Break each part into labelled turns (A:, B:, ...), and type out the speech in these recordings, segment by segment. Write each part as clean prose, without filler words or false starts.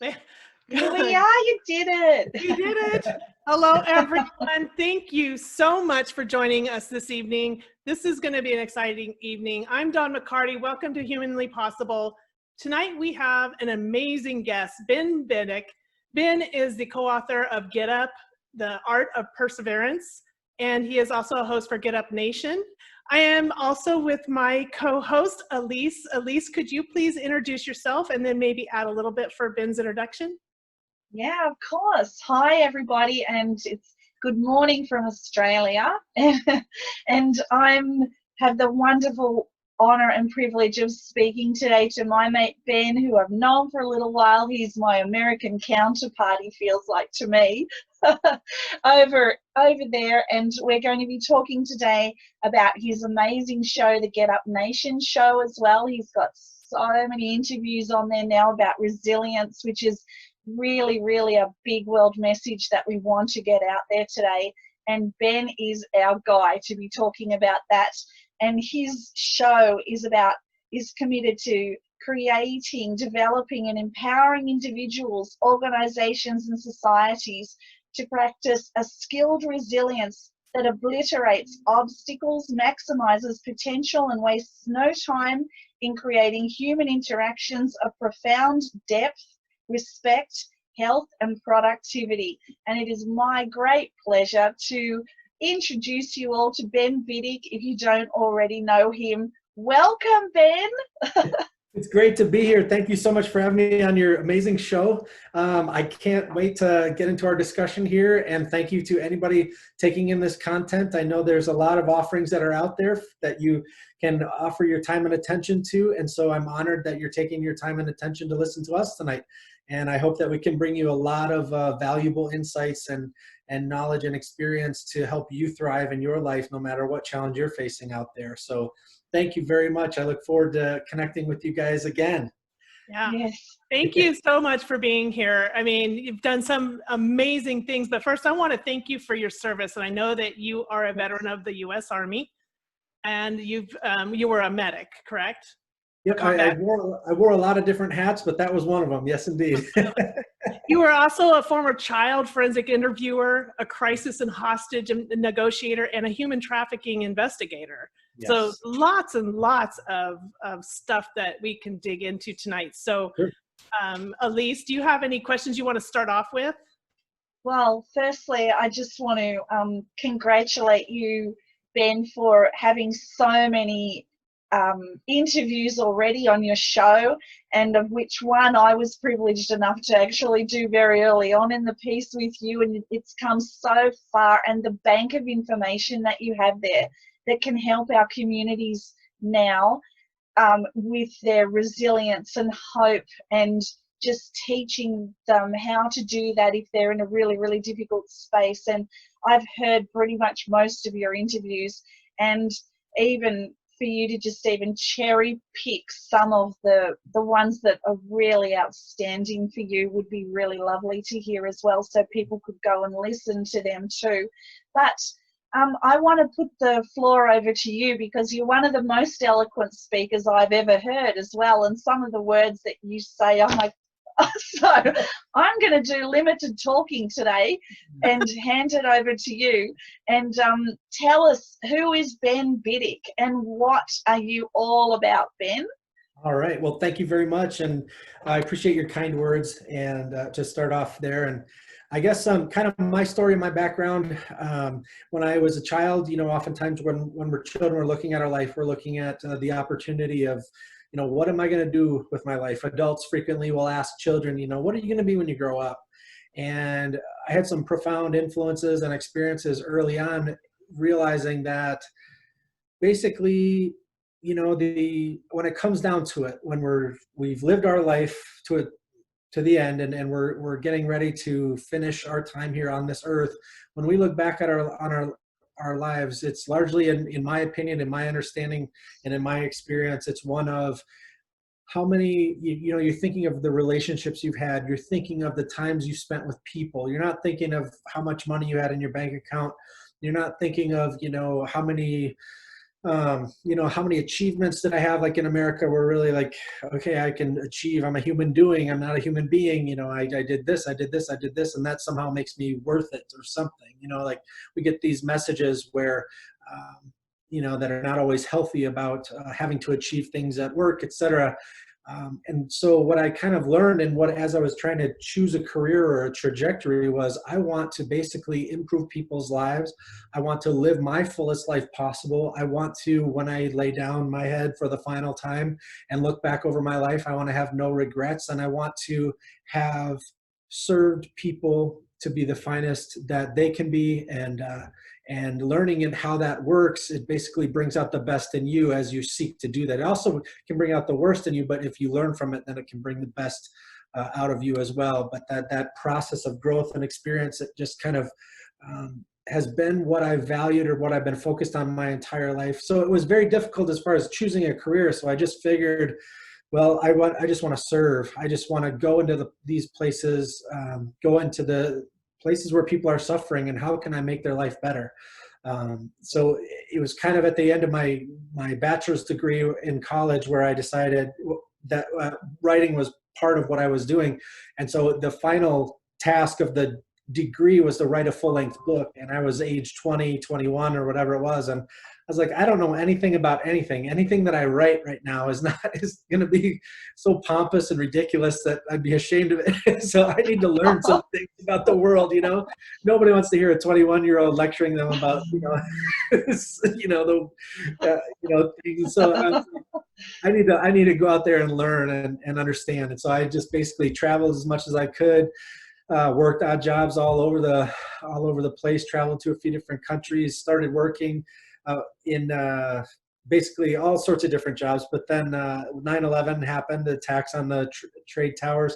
A: Here we are, you did it.
B: We did it. Hello, everyone. Thank you so much for joining us this evening. This is going to be an exciting evening. I'm Dawn McCarty. Welcome to Humanly Possible. Tonight we have an amazing guest, Ben Biddick. Ben is the co-author of Get Up, The Art of Perseverance, and he is also a host for Get Up Nation. I am also with my co-host, Elise. Elise, could you please introduce yourself and then maybe add a little bit for Ben's introduction?
A: Yeah, of course. Hi, everybody, and it's good morning from Australia. And I'm have the wonderful honor and privilege of speaking today to my mate Ben, who I've known for a little while. He's my American counterpart, he feels like to me, over there. And we're going to be talking today about his amazing show, the Get Up Nation show as well. He's got so many interviews on there now about resilience, which is really a big world message that we want to get out there today. And Ben is our guy to be talking about that. And his show is committed to creating, developing and empowering individuals, organizations and societies to practice a skilled resilience that obliterates obstacles, maximizes potential and wastes no time in creating human interactions of profound depth, respect, health and productivity. And it is my great pleasure to introduce you all to Ben Biddick if you don't already know him. Welcome, Ben.
C: It's great to be here. Thank you so much for having me on your amazing show. I can't wait to get into our discussion here, and thank you to anybody taking in this content. I know there's a lot of offerings that are out there that you can offer your time and attention to, and so I'm honored that you're taking your time and attention to listen to us tonight. And I hope that we can bring you a lot of valuable insights and knowledge and experience to help you thrive in your life, no matter what challenge you're facing out there. So thank you very much. I look forward to connecting with you guys again.
B: Yeah.
A: Yes.
B: Thank you so much for being here. I mean, you've done some amazing things, but first I want to thank you for your service. And I know that you are a veteran of the U.S. Army, and you were a medic, correct?
C: Yep, I wore a lot of different hats, but that was one of them. Yes, indeed.
B: You were also a former child forensic interviewer, a crisis and hostage negotiator, and a human trafficking investigator. Yes. So lots and lots of stuff that we can dig into tonight. So, sure. Elise, do you have any questions you want to start off with?
A: Well, firstly, I just want to congratulate you, Ben, for having so many interviews already on your show, and of which one I was privileged enough to actually do very early on in the piece with you, and it's come so far, and the bank of information that you have there that can help our communities now with their resilience and hope, and just teaching them how to do that if they're in a really difficult space. And I've heard pretty much most of your interviews, and even for you to just even cherry pick some of the ones that are really outstanding for you would be really lovely to hear as well, so people could go and listen to them too. But I want to put the floor over to you, because you're one of the most eloquent speakers I've ever heard as well, and some of the words that you say, I'm like, so I'm going to do limited talking today and hand it over to you, and tell us, who is Ben Biddick and what are you all about, Ben?
C: All right. Well, thank you very much. And I appreciate your kind words. And to start off there, and I guess kind of my story, my background, when I was a child, you know, oftentimes when we're children, we're looking at our life, we're looking at the opportunity of, you know, what am I going to do with my life? Adults frequently will ask children, you know, what are you going to be when you grow up? And I had some profound influences and experiences early on, realizing that basically, you know, when it comes down to it, when we've lived our life to the end, and we're getting ready to finish our time here on this earth, when we look back at our lives, it's largely, in my opinion, in my understanding, and in my experience, it's one of how many, you know, you're thinking of the relationships you've had, you're thinking of the times you spent with people, you're not thinking of how much money you had in your bank account, you're not thinking of, you know, how many you know, how many achievements did I have? Like in America, we're really like, okay, I can achieve. I'm a human doing. I'm not a human being. You know, I did this, I did this, I did this, and that somehow makes me worth it or something. You know, like we get these messages where, you know, that are not always healthy about having to achieve things at work, et cetera. And so what I kind of learned and what, as I was trying to choose a career or a trajectory, was I want to basically improve people's lives. I want to live my fullest life possible. I want to, when I lay down my head for the final time and look back over my life, I want to have no regrets. And I want to have served people to be the finest that they can be. And learning and how that works, it basically brings out the best in you as you seek to do that. It also can bring out the worst in you, but if you learn from it, then it can bring the best out of you as well. But that process of growth and experience, it just kind of has been what I valued or what I've been focused on my entire life. So it was very difficult as far as choosing a career. So I just figured, well, I just want to serve. I just want to go into these places, go into the places where people are suffering, and how can I make their life better? So it was kind of at the end of my bachelor's degree in college where I decided that writing was part of what I was doing. And so the final task of the degree was to write a full-length book. And I was age 20, 21 or whatever it was. And I was like, I don't know anything about anything. Anything that I write right now is going to be so pompous and ridiculous that I'd be ashamed of it. So I need to learn some things about the world. You know, nobody wants to hear a 21-year-old lecturing them about, you know, things. So I need to go out there and learn and understand. And so I just basically traveled as much as I could. Worked odd jobs all over the place. Traveled to a few different countries. Started working in basically all sorts of different jobs. But then 9/11 happened, the attacks on the trade towers.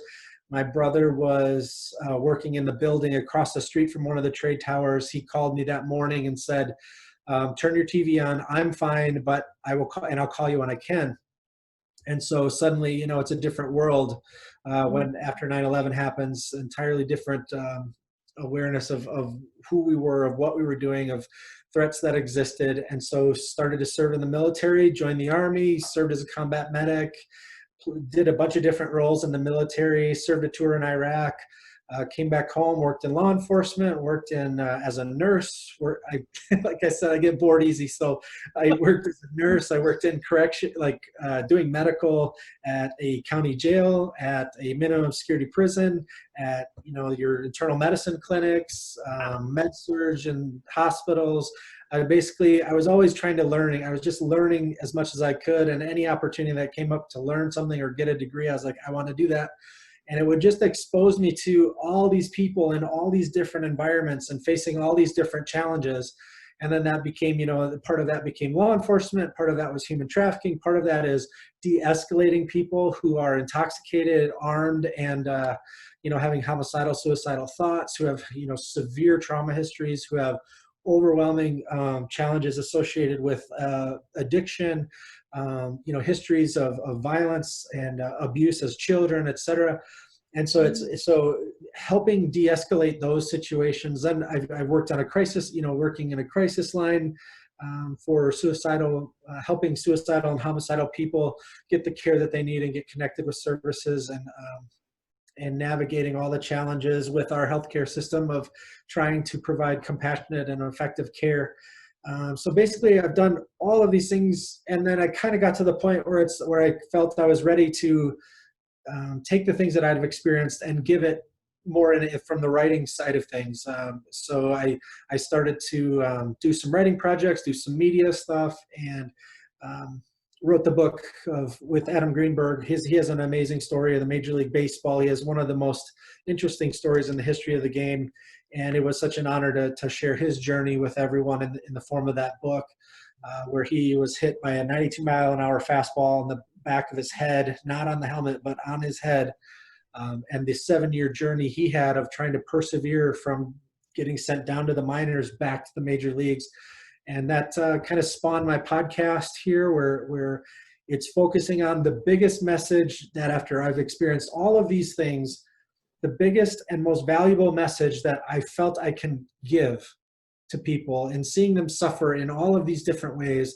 C: My brother was working in the building across the street from one of the trade towers. He called me that morning and said, "Turn your TV on. I'm fine, but I will call, and I'll call you when I can." And so suddenly, you know, it's a different world when after 9/11 happens. Entirely different awareness of who we were, of what we were doing, of threats that existed. And so started to serve in the military, joined the Army, served as a combat medic, did a bunch of different roles in the military, served a tour in Iraq, came back home, worked in law enforcement, worked in as a nurse. Like I said, I get bored easy. So I worked as a nurse. I worked in correction, like doing medical at a county jail, at a minimum security prison, at, you know, your internal medicine clinics, med surg and hospitals. I was always trying to learn. I was just learning as much as I could, and any opportunity that came up to learn something or get a degree, I was like, I want to do that. And it would just expose me to all these people in all these different environments and facing all these different challenges. And then that became, you know, part of that became law enforcement. Part of that was human trafficking. Part of that is de-escalating people who are intoxicated, armed, and, you know, having homicidal, suicidal thoughts, who have, you know, severe trauma histories, who have overwhelming challenges associated with addiction, you know, histories of violence and abuse as children, et cetera. And so so helping de-escalate those situations. Then I worked on a crisis, you know, working in a crisis line for helping suicidal and homicidal people get the care that they need and get connected with services, and navigating all the challenges with our healthcare system of trying to provide compassionate and effective care. So basically, I've done all of these things, and then I kind of got to the point where I felt I was ready to take the things that I've experienced and give it more from the writing side of things. So I started to do some writing projects, do some media stuff, and wrote the book with Adam Greenberg. He has an amazing story of the Major League Baseball. He has one of the most interesting stories in the history of the game. And it was such an honor to share his journey with everyone in the form of that book, where he was hit by a 92-mile-an-hour fastball in the back of his head, not on the helmet, but on his head. And the 7-year journey he had of trying to persevere from getting sent down to the minors back to the major leagues. And that kind of spawned my podcast here, where it's focusing on the biggest message that, after I've experienced all of these things, the biggest and most valuable message that I felt I can give to people, and seeing them suffer in all of these different ways,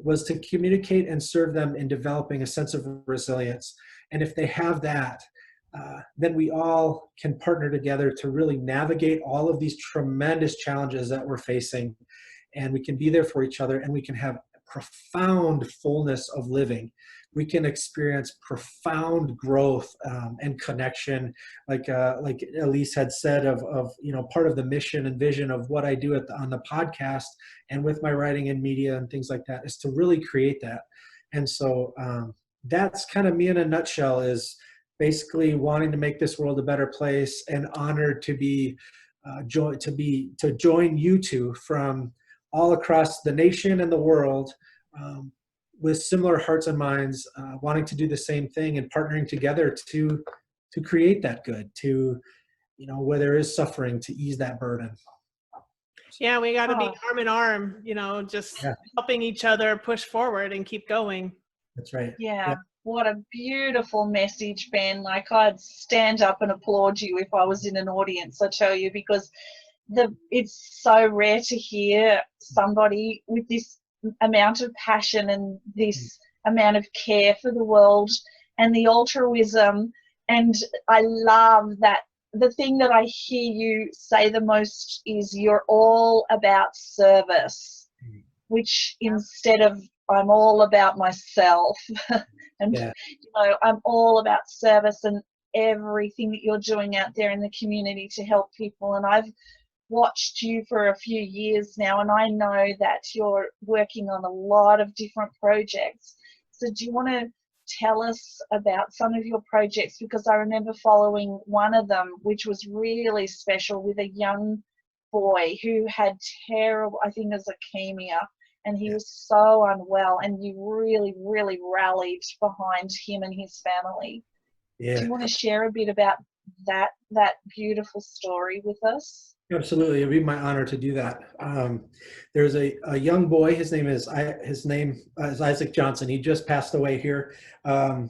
C: was to communicate and serve them in developing a sense of resilience. And if they have that, then we all can partner together to really navigate all of these tremendous challenges that we're facing. And we can be there for each other, and we can have profound fullness of living. We can experience profound growth and connection, like Elise had said, of part of the mission and vision of what I do on the podcast and with my writing and media and things like that, is to really create that. And so that's kind of me in a nutshell, is basically wanting to make this world a better place, and honored to be to join you two from all across the nation and the world, with similar hearts and minds, wanting to do the same thing and partnering together to create that good, to, where there is suffering, to ease that burden.
B: Yeah, we got to be arm in arm, just helping each other push forward and keep going.
C: That's right.
A: Yeah. What a beautiful message, Ben. Like, I'd stand up and applaud you if I was in an audience, I tell you, because it's so rare to hear somebody with this amount of passion and this amount of care for the world and the altruism. And I love that the thing that I hear you say the most is you're all about service, which instead of I'm all about myself and I'm all about service and everything that you're doing out there in the community to help people. And I've watched you for a few years now, and I know that you're working on a lot of different projects. So do you want to tell us about some of your projects? Because I remember following one of them, which was really special, with a young boy who had terrible, I think it was leukemia, and he was so unwell, and you really, really rallied behind him and his family. Yeah. Do you want to share a bit about that beautiful story with us?
C: Absolutely, it'd be my honor to do that. There's a young boy. His name is Isaac Johnson. He just passed away here he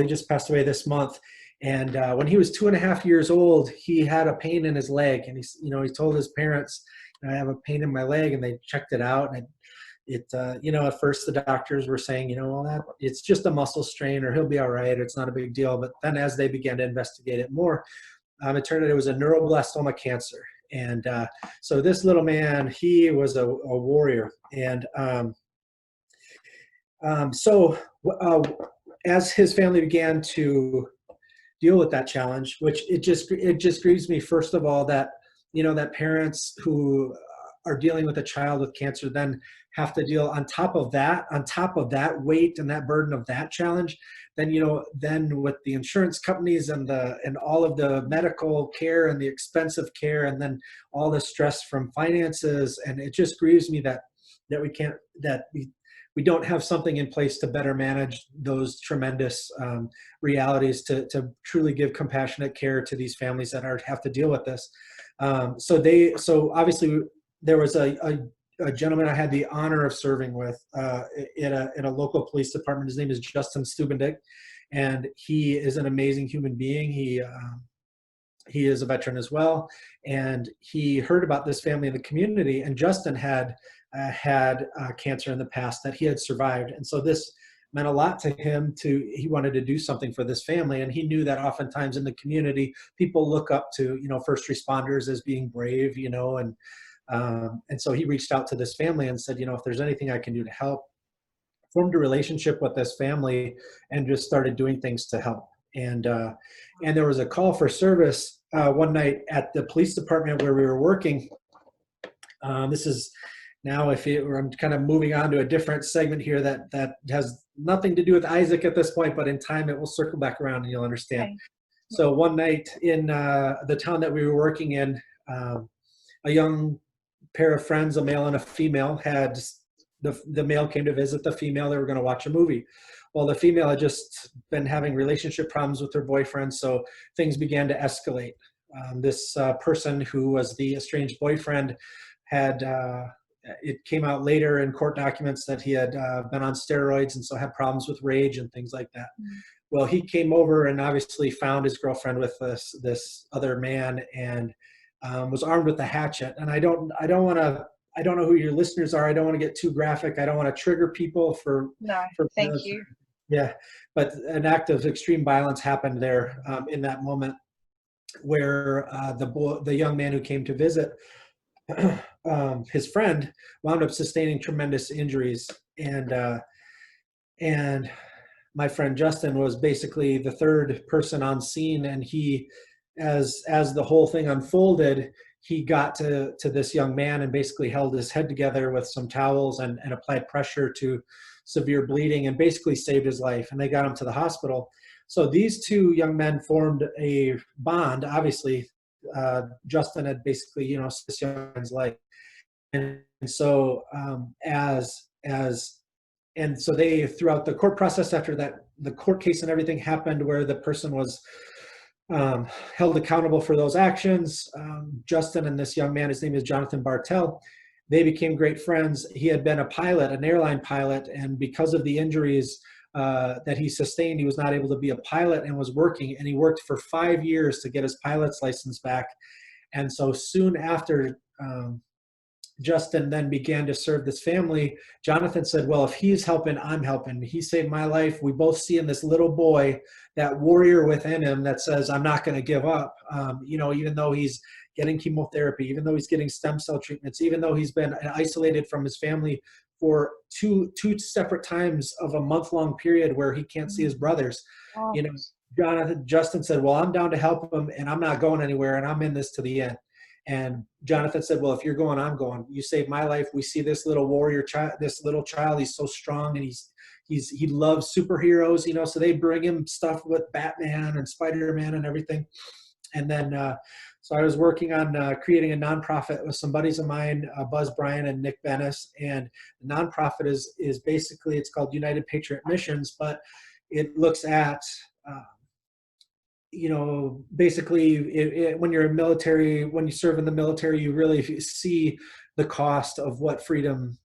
C: just passed away this month. And when he was 2.5 years old, he had a pain in his leg, and he told his parents, "I have a pain in my leg," and they checked it out, and at first the doctors were saying, it's just a muscle strain, or he'll be all right, it's not a big deal. But then as they began to investigate it more, it turned out it was a neuroblastoma cancer. And so this little man, he was a warrior. And as his family began to deal with that challenge, which it just grieves me, first of all, that that parents who are dealing with a child with cancer then have to deal on top of that weight and that burden of that challenge, then with the insurance companies and all of the medical care and the expensive care, and then all the stress from finances. And it just grieves me that we don't have something in place to better manage those tremendous realities, to truly give compassionate care to these families that have to deal with this. So obviously there was a gentleman I had the honor of serving with in a local police department. His name is Justin Biddick, and he is an amazing human being. He is a veteran as well, and he heard about this family in the community. And Justin had cancer in the past that he had survived, and so this meant a lot to him. He wanted to do something for this family, and he knew that oftentimes in the community people look up to first responders as being brave, and so he reached out to this family and said, if there's anything I can do to help. Formed a relationship with this family and just started doing things to help. And there was a call for service one night at the police department where we were working. This is now, I'm kind of moving on to a different segment here that has nothing to do with Isaac at this point, but in time it will circle back around and you'll understand. Okay. So one night in the town that we were working in, a young pair of friends, a male and a female, had the male came to visit the female. They were going to watch a movie. Well, the female had just been having relationship problems with her boyfriend, so things began to escalate. This person who was the estranged boyfriend it came out later in court documents that he had been on steroids, and so had problems with rage and things like that. Mm-hmm. Well, he came over and obviously found his girlfriend with this other man, and was armed with a hatchet. And I don't want to I don't know who your listeners are. I don't want to get too graphic. I don't want to trigger people
A: No, thank you.
C: Yeah, but an act of extreme violence happened there in that moment where the young man who came to visit his friend wound up sustaining tremendous injuries, and my friend Justin was basically the third person on scene, and he, as the whole thing unfolded, he got to this young man and basically held his head together with some towels and applied pressure to severe bleeding and basically saved his life, and they got him to the hospital. So these two young men formed a bond. Obviously, Justin had basically, you know, this young man's life, and so and so they, throughout the court process, after that, the court case and everything happened where the person was held accountable for those actions. Justin and this young man, his name is Jonathan Bartel, they became great friends. He had been a pilot, an airline pilot, and because of the injuries that he sustained, he was not able to be a pilot and was working, and he worked for 5 years to get his pilot's license back. And so soon after Justin then began to serve this family, Jonathan said, well, if he's helping, I'm helping. He saved my life. We both see in this little boy that warrior within him that says, I'm not going to give up. You know, even though he's getting chemotherapy, even though he's getting stem cell treatments, even though he's been isolated from his family for two separate times of a month-long period where he can't see his brothers.
A: Oh.
C: You know, Justin said, well, I'm down to help him, and I'm not going anywhere, and I'm in this to the end. And Jonathan said, well, if you're going, I'm going. You saved my life. We see this little warrior child, this little child, he's so strong, and he loves superheroes, you know, so they bring him stuff with Batman and Spider-Man and everything. And then, so I was working on creating a nonprofit with some buddies of mine, Buzz Bryan and Nick Bennis. And the nonprofit is basically, it's called United Patriot Missions, but it looks at, you know, basically when you're in military, when you serve in the military, you really see the cost of what freedom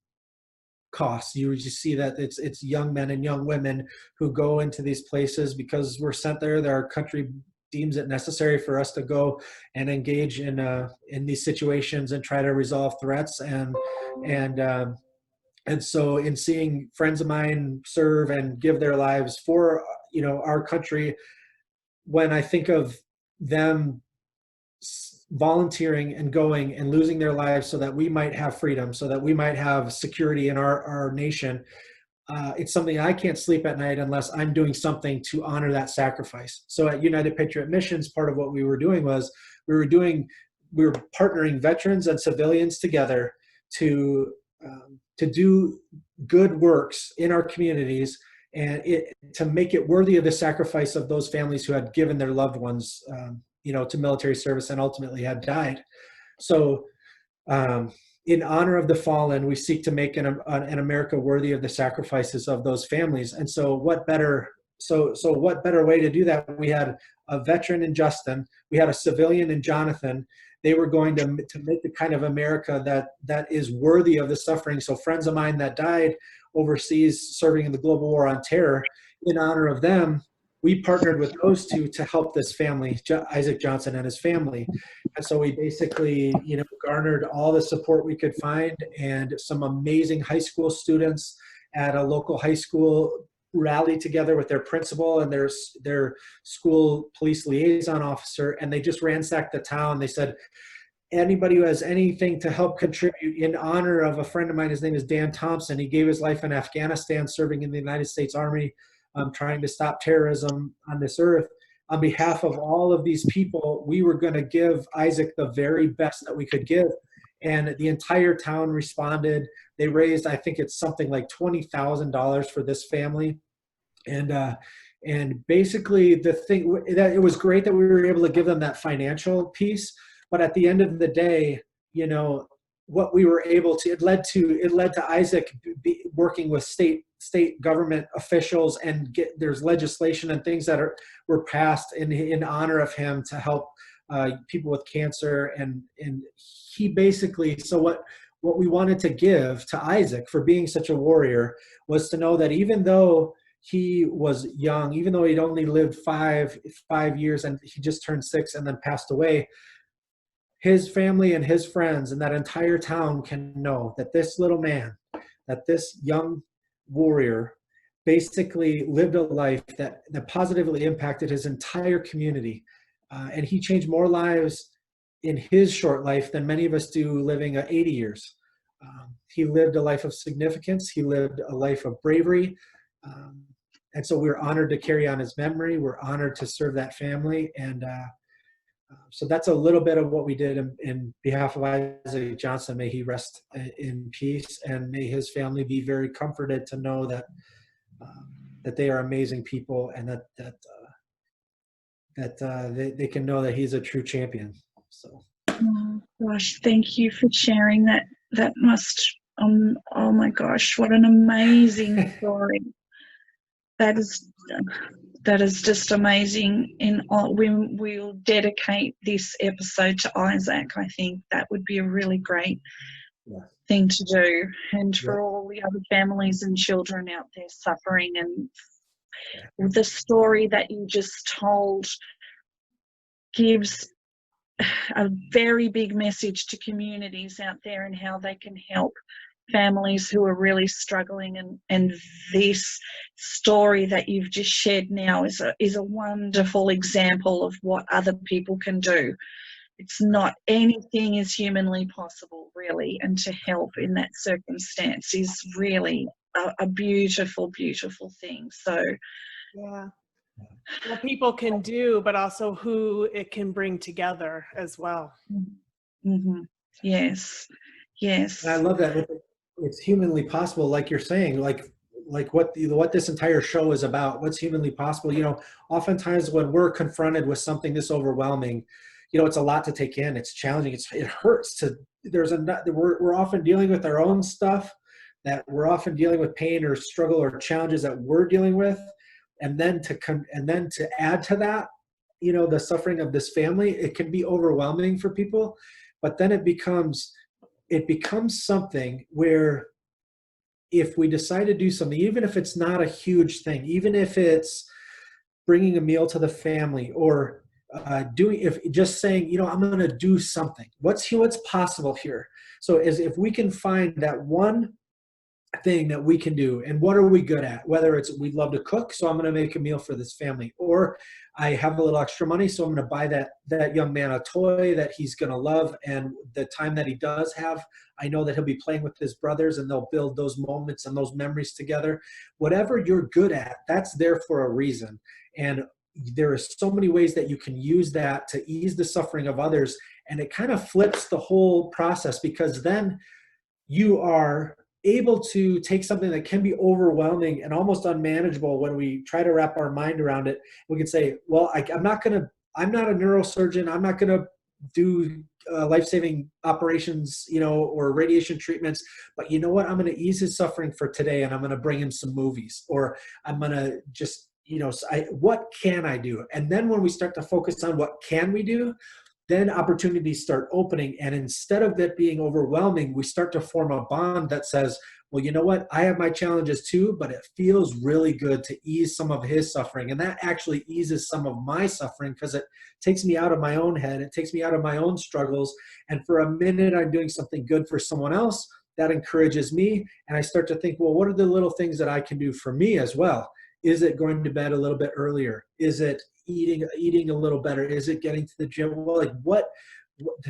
C: costs. You just see that it's young men and young women who go into these places because we're sent there. Our country deems it necessary for us to go and engage in these situations and try to resolve threats. And so in seeing friends of mine serve and give their lives for, you know, our country, when I think of them volunteering and going and losing their lives so that we might have freedom, so that we might have security in our nation, it's something I can't sleep at night unless I'm doing something to honor that sacrifice. So at United Patriot Missions, part of what we were doing was we were partnering veterans and civilians together to do good works in our communities, and to make it worthy of the sacrifice of those families who had given their loved ones, you know, to military service and ultimately had died. So in honor of the fallen, we seek to make an America worthy of the sacrifices of those families. And so what better way to do that? We had a veteran in Justin, we had a civilian in Jonathan. They were going to make the kind of America that is worthy of the suffering. So friends of mine that died overseas serving in the global war on terror, in honor of them, we partnered with those two to help this family, Isaac Johnson and his family. And so we basically, you know, garnered all the support we could find, and some amazing high school students at a local high school rallied together with their principal and their school police liaison officer, and they just ransacked the town. They said, anybody who has anything to help contribute, in honor of a friend of mine, his name is Dan Thompson. He gave his life in Afghanistan serving in the United States Army, trying to stop terrorism on this earth. On behalf of all of these people, we were going to give Isaac the very best that we could give. And the entire town responded. They raised, I think it's something like $20,000 for this family. And basically the thing that it was great that we were able to give them that financial piece. But at the end of the day, you know, what we were able to, it led to Isaac working with state government officials, and there's legislation and things that were passed in honor of him to help people with cancer. And he basically, so what we wanted to give to Isaac for being such a warrior was to know that even though he was young, even though he'd only lived five years and he just turned 6 and then passed away, his family and his friends and that entire town can know that this little man, that this young warrior basically lived a life that positively impacted his entire community. And he changed more lives in his short life than many of us do living 80 years. He lived a life of significance. He lived a life of bravery. And so we're honored to carry on his memory. We're honored to serve that family. And so that's a little bit of what we did in behalf of Isaac Johnson. May he rest in peace, and may his family be very comforted to know that that they are amazing people, and that they can know that he's a true champion. So.
A: Oh gosh, thank you for sharing that. That must, oh my gosh, what an amazing story. That is just amazing. And we'll dedicate this episode to Isaac. I think that would be a really great thing to do. And for all the other families and children out there suffering, and the story that you just told gives a very big message to communities out there and how they can help families who are really struggling, and this story that you've just shared now is a wonderful example of what other people can do. It's not, anything is humanly possible, really, and to help in that circumstance is really a beautiful, beautiful thing. So
B: yeah, what people can do, but also who it can bring together as well.
A: mm-hmm. Yes.
C: And I love that it's humanly possible, like you're saying, like what this entire show is about. What's humanly possible? You know, oftentimes when we're confronted with something this overwhelming, you know, it's a lot to take in. It's challenging. It hurts to. We're often dealing with our own stuff, that we're often dealing with pain or struggle or challenges that we're dealing with, and then to add to that, you know, the suffering of this family. It can be overwhelming for people, but then it becomes something where if we decide to do something, even if it's not a huge thing, even if it's bringing a meal to the family, or just saying, you know, I'm going to do something. What's possible here? So as if we can find that one thing that we can do, and what are we good at? Whether it's we love to cook, so I'm going to make a meal for this family, or I have a little extra money, so I'm going to buy that young man a toy that he's going to love, and the time that he does have, I know that he'll be playing with his brothers, and they'll build those moments and those memories together. Whatever you're good at, that's there for a reason. And there are so many ways that you can use that to ease the suffering of others, and it kind of flips the whole process, because then you are able to take something that can be overwhelming and almost unmanageable when we try to wrap our mind around it. We can say, well, I'm not a neurosurgeon. I'm not going to do life-saving operations, you know, or radiation treatments, but you know what? I'm going to ease his suffering for today, and I'm going to bring him some movies, or I'm going to just, you know, what can I do? And then when we start to focus on what can we do, then opportunities start opening. And instead of it being overwhelming, we start to form a bond that says, well, you know what? I have my challenges too, but it feels really good to ease some of his suffering. And that actually eases some of my suffering, because it takes me out of my own head. It takes me out of my own struggles. And for a minute, I'm doing something good for someone else. That encourages me. And I start to think, well, what are the little things that I can do for me as well? Is it going to bed a little bit earlier? Is it eating a little better? Is it getting to the gym? Well, like what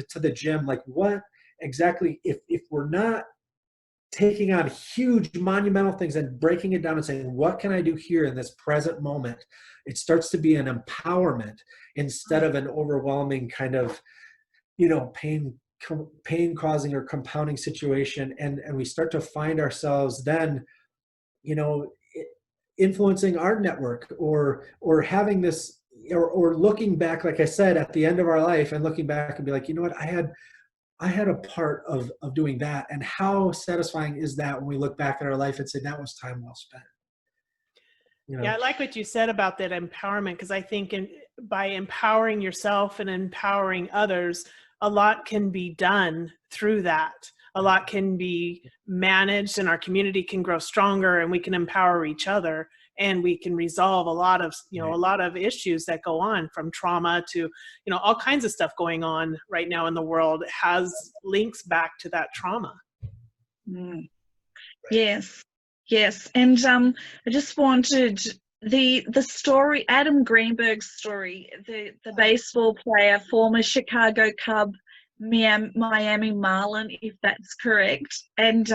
C: to the gym? Like what exactly? If we're not taking on huge monumental things and breaking it down and saying, what can I do here in this present moment? It starts to be an empowerment instead of an overwhelming kind of, you know, pain causing or compounding situation. And we start to find ourselves then, you know, influencing our network, or having this, or looking back, like I said, at the end of our life, and looking back and be like, you know what, I had a part of doing that. And how satisfying is that when we look back at our life and say, that was time well spent. You know?
B: Yeah, I like what you said about that empowerment, because I think by empowering yourself and empowering others, a lot can be done through that. A lot can be managed, and our community can grow stronger, and we can empower each other. and we can resolve a lot of, a lot of issues that go on, from trauma to, all kinds of stuff going on right now in the world has links back to that trauma.
A: Mm. Yes, yes. And I just wanted the story, Adam Greenberg's story, the baseball player, former Chicago Cub, Miami Marlin, if that's correct. And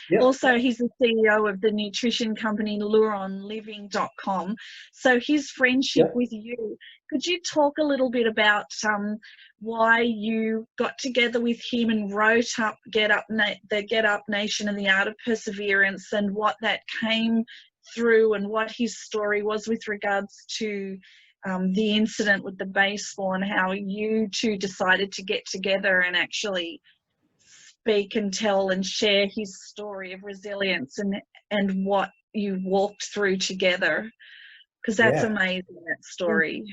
C: Yep.
A: Also he's the CEO of the nutrition company LuronLiving.com. So his friendship
C: Yep.
A: with you, could you talk a little bit about why you got together with him and wrote up the Get Up Nation and the Art of Perseverance, and what that came through and what his story was with regards to the incident with the baseball, and how you two decided to get together and actually speak and tell and share his story of resilience and what you walked through together, because that's amazing, that story.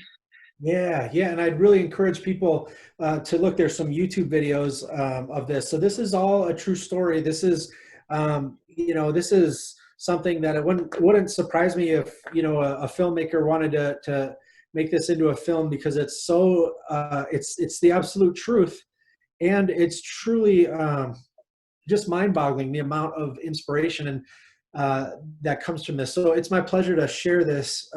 C: Yeah, and I'd really encourage people to look. There's some YouTube videos of this. So this is all a true story. This is, this is something that it wouldn't surprise me if, a filmmaker wanted to make this into a film, because it's so, it's the absolute truth. And it's truly just mind-boggling, the amount of inspiration and that comes from this. So it's my pleasure to share this,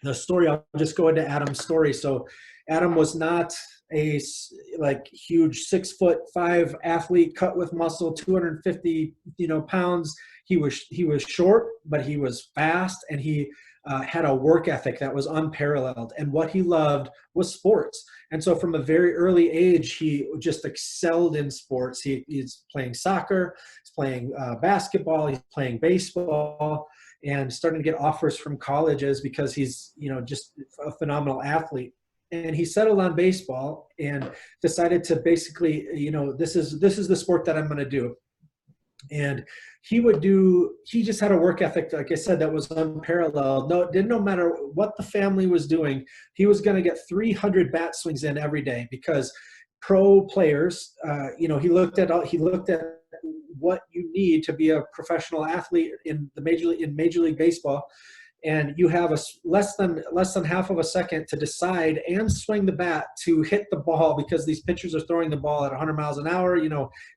C: the story. I'll just go into Adam's story. So Adam was not a huge 6'5" athlete, cut with muscle, 250 pounds. He was short, but he was fast, and he had a work ethic that was unparalleled. And what he loved was sports. And so from a very early age, he just excelled in sports. He's playing soccer, he's playing basketball, he's playing baseball, and starting to get offers from colleges because he's, just a phenomenal athlete. And he settled on baseball and decided to basically, this is the sport that I'm going to do. And he just had a work ethic, like I said, that was unparalleled. No matter what the family was doing, he was going to get 300 bat swings in every day, because pro players, he looked at what you need to be a professional athlete in Major League Baseball, and you have less than half of a second to decide and swing the bat to hit the ball, because these pitchers are throwing the ball at 100 miles an hour,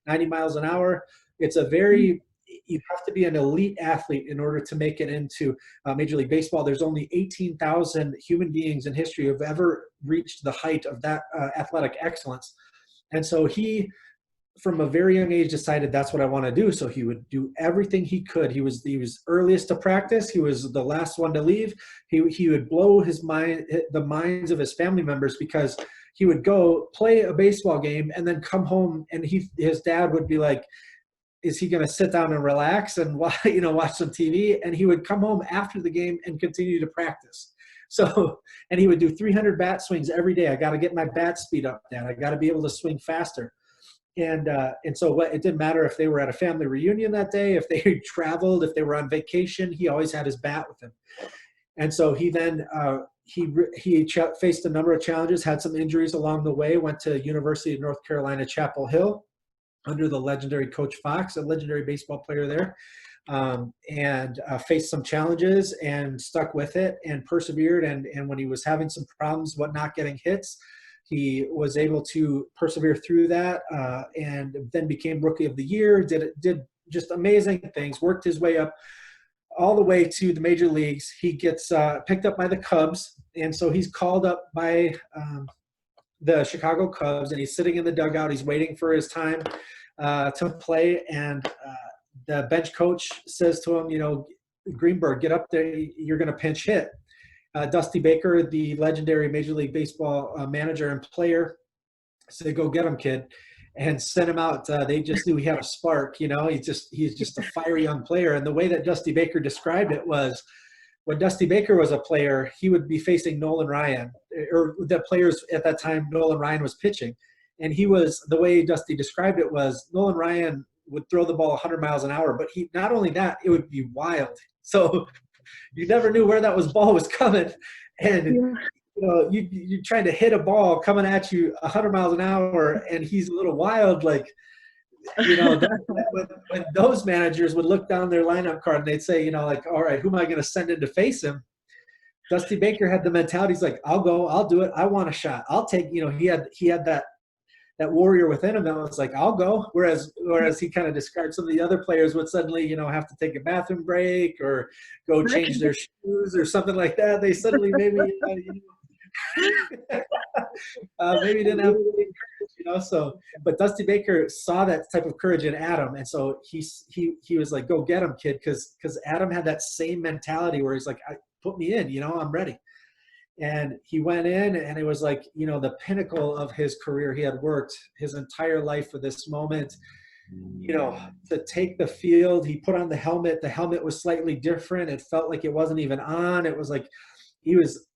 C: 90 miles an hour. It's you have to be an elite athlete in order to make it into Major League Baseball. There's only 18,000 human beings in history who have ever reached the height of that athletic excellence. And so he, from a very young age, decided that's what I want to do. So he would do everything he could. He was earliest to practice. He was the last one to leave. He would blow the minds of his family members, because he would go play a baseball game and then come home, and his dad would be like, is he going to sit down and relax and watch some TV? And he would come home after the game and continue to practice. So, and he would do 300 bat swings every day. I got to get my bat speed up, Dad. I got to be able to swing faster. And so it didn't matter if they were at a family reunion that day, if they traveled, if they were on vacation, he always had his bat with him. And so he then, he faced a number of challenges, had some injuries along the way, went to University of North Carolina, Chapel Hill, under the legendary Coach Fox, a legendary baseball player there, and faced some challenges and stuck with it and persevered. And when he was having some problems, not getting hits, he was able to persevere through that, and then became Rookie of the Year, did just amazing things, worked his way up all the way to the major leagues. He gets picked up by the Cubs, and so he's called up by the Chicago Cubs, and he's sitting in the dugout. He's waiting for his time to play, and the bench coach says to him, Greenberg, get up there. You're going to pinch hit. Dusty Baker, the legendary Major League Baseball manager and player, said, go get him, kid, and sent him out. They just knew he had a spark. He's just a fiery young player. And the way that Dusty Baker described it was, when Dusty Baker was a player, he would be facing Nolan Ryan, or the players at that time, Nolan Ryan was pitching. And the way Dusty described it was, Nolan Ryan would throw the ball 100 miles an hour, but not only that, it would be wild. So you never knew where that ball was coming. And you're trying to hit a ball coming at you 100 miles an hour, and he's a little wild. Like, you know, when those managers would look down their lineup card and they'd say, you know, like, all right, who am I going to send in to face him? Dusty Baker had the mentality. He's like, I'll go, I'll do it. I want a shot. I'll take, you know, he had that warrior within him that was like, I'll go. Whereas he kind of described some of the other players would suddenly, you know, have to take a bathroom break or go change their shoes or something like that. They suddenly maybe, maybe didn't have courage, you know. So, but Dusty Baker saw that type of courage in Adam, and so he was like, "Go get him, kid," because Adam had that same mentality where he's like, "Put me in, you know, I'm ready." And he went in, and it was like, you know, the pinnacle of his career. He had worked his entire life for this moment, you know, to take the field. He put on the helmet. The helmet was slightly different. It felt like it wasn't even on. It was like he was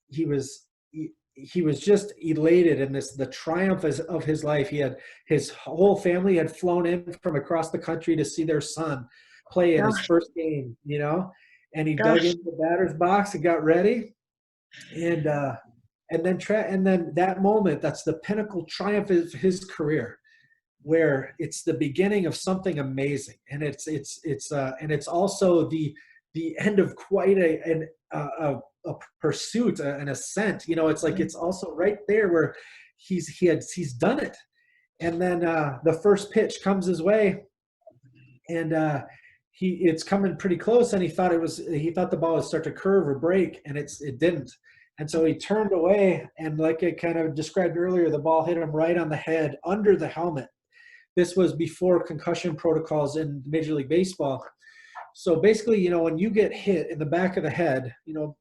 C: just elated in the triumph of his life. His whole family had flown in from across the country to see their son play in his first game, you know, and he dug into the batter's box and got ready. And then that moment, that's the pinnacle triumph of his career, where it's the beginning of something amazing. And it's also the end of quite a pursuit, an ascent. You know, it's like, it's also right there where he's done it. And then the first pitch comes his way, and it's coming pretty close, and he thought the ball would start to curve or break, and it didn't. And so he turned away, and like I kind of described earlier, the ball hit him right on the head under the helmet. This was before concussion protocols in Major League Baseball. So basically, you know, when you get hit in the back of the head, you know,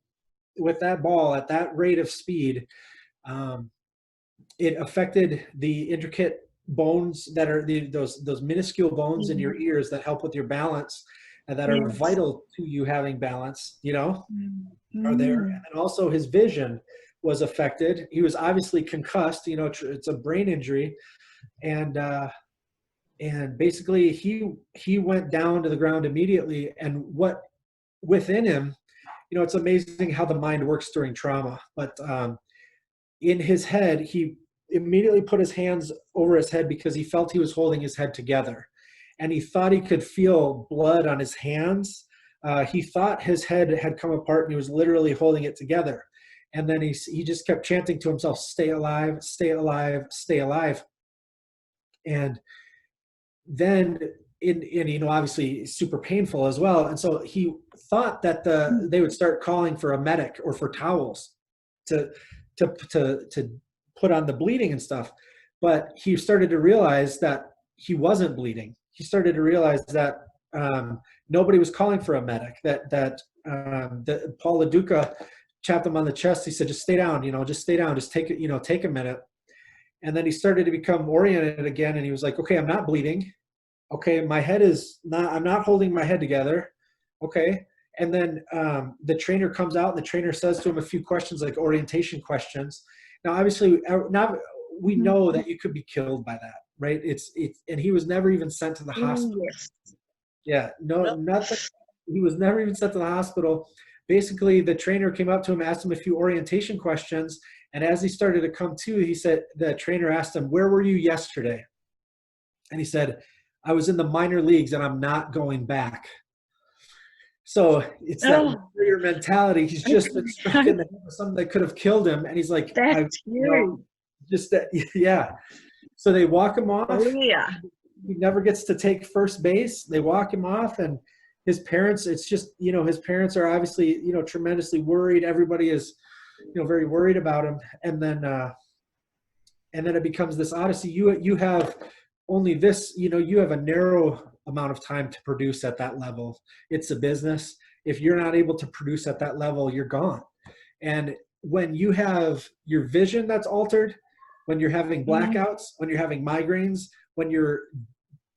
C: with that ball at that rate of speed, it affected the intricate bones that are those minuscule bones in your ears that help with your balance and that are vital to you having balance, you know, are there. And also his vision was affected. He was obviously concussed, you know, it's a brain injury. And basically he went down to the ground immediately. And what within him, you know, it's amazing how the mind works during trauma. But in his head, he immediately put his hands over his head because he felt he was holding his head together. And he thought he could feel blood on his hands. He thought his head had come apart and he was literally holding it together. And then he just kept chanting to himself, "Stay alive, stay alive, stay alive." And then, you know, obviously super painful as well. And so he thought that they would start calling for a medic or for towels to put on the bleeding and stuff. But he started to realize that he wasn't bleeding. He started to realize that nobody was calling for a medic, that Paul LaDuca chapped him on the chest. He said, "Just stay down, you know, just stay down, just take it, you know, take a minute." And then he started to become oriented again. And he was like, "Okay, I'm not bleeding. Okay, my head is not, I'm not holding my head together. Okay." And then the trainer comes out and the trainer says to him a few questions, like orientation questions. Now, obviously, now we know that you could be killed by that, right? And he was never even sent to the hospital. Yeah, nothing. He was never even sent to the hospital. Basically, the trainer came up to him, asked him a few orientation questions. And as he started to come to, the trainer asked him, "Where were you yesterday?" And he said, "I was in the minor leagues and I'm not going back." So it's that warrior mentality. He's just been struck in the head with something that could have killed him. And he's like, just that, yeah. So they walk him off. Oh, yeah. He never gets to take first base. They walk him off, and his parents, it's just, you know, his parents are obviously, you know, tremendously worried. Everybody is, you know, very worried about him. And then it becomes this odyssey. You have only this, you know, you have a narrow amount of time to produce at that level. It's a business. If you're not able to produce at that level, you're gone. And when you have your vision that's altered, when you're having blackouts, when you're having migraines, when your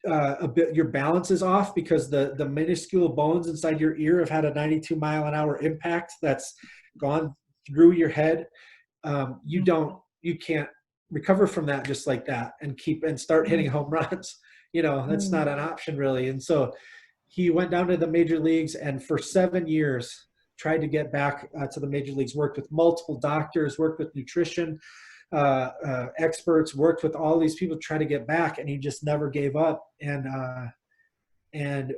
C: balance is off because the minuscule bones inside your ear have had a 92-mile-an-hour impact that's gone through your head, you can't recover from that just like that and start hitting home runs. You know, that's not an option really. And so he went down to the major leagues, and for 7 years tried to get back to the major leagues, worked with multiple doctors, worked with nutrition, experts, worked with all these people to try to get back, and he just never gave up, and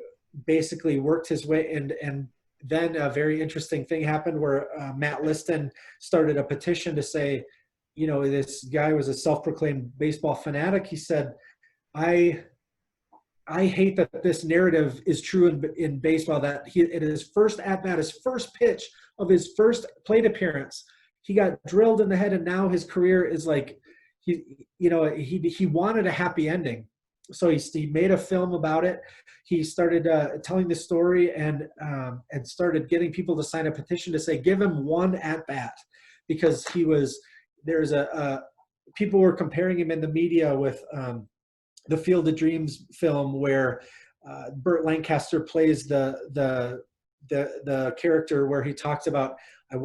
C: basically worked his way. And then a very interesting thing happened where Matt Liston started a petition to say, you know, this guy was a self-proclaimed baseball fanatic. He said, I hate that this narrative is true in baseball, that he, at his first at-bat, his first pitch of his first plate appearance, he got drilled in the head, and now his career is like, he wanted a happy ending. So he made a film about it. He started telling the story, and started getting people to sign a petition to say, give him one at-bat, because people were comparing him in the media with the Field of Dreams film, where Burt Lancaster plays the character, where he talks about, I'd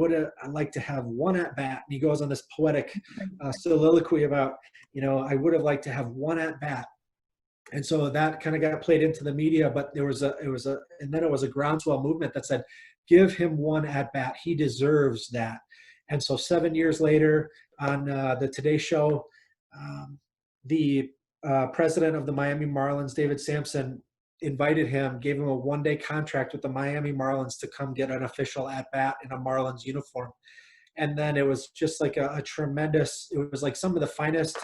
C: like to have one at bat, and he goes on this poetic soliloquy about, I would have liked to have one at bat. And so that kind of got played into the media, but then it was a groundswell movement that said, give him one at bat, he deserves that. And so 7 years later, on the Today Show, the president of the Miami Marlins, David Sampson, invited him, gave him a one-day contract with the Miami Marlins to come get an official at-bat in a Marlins uniform. And then it was just like a tremendous, it was like some of the finest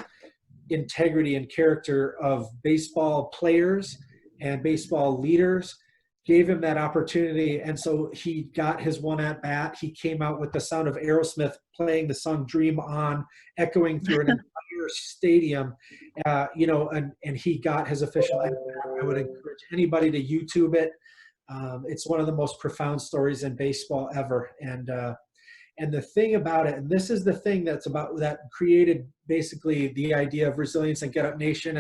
C: integrity and character of baseball players and baseball leaders gave him that opportunity. And so he got his one at bat. He came out with the sound of Aerosmith playing the song Dream On, echoing through an entire stadium, and he got his official at bat. I would encourage anybody to YouTube it. It's one of the most profound stories in baseball ever. And the thing about it, and this is the thing that created basically the idea of resilience and Get Up Nation,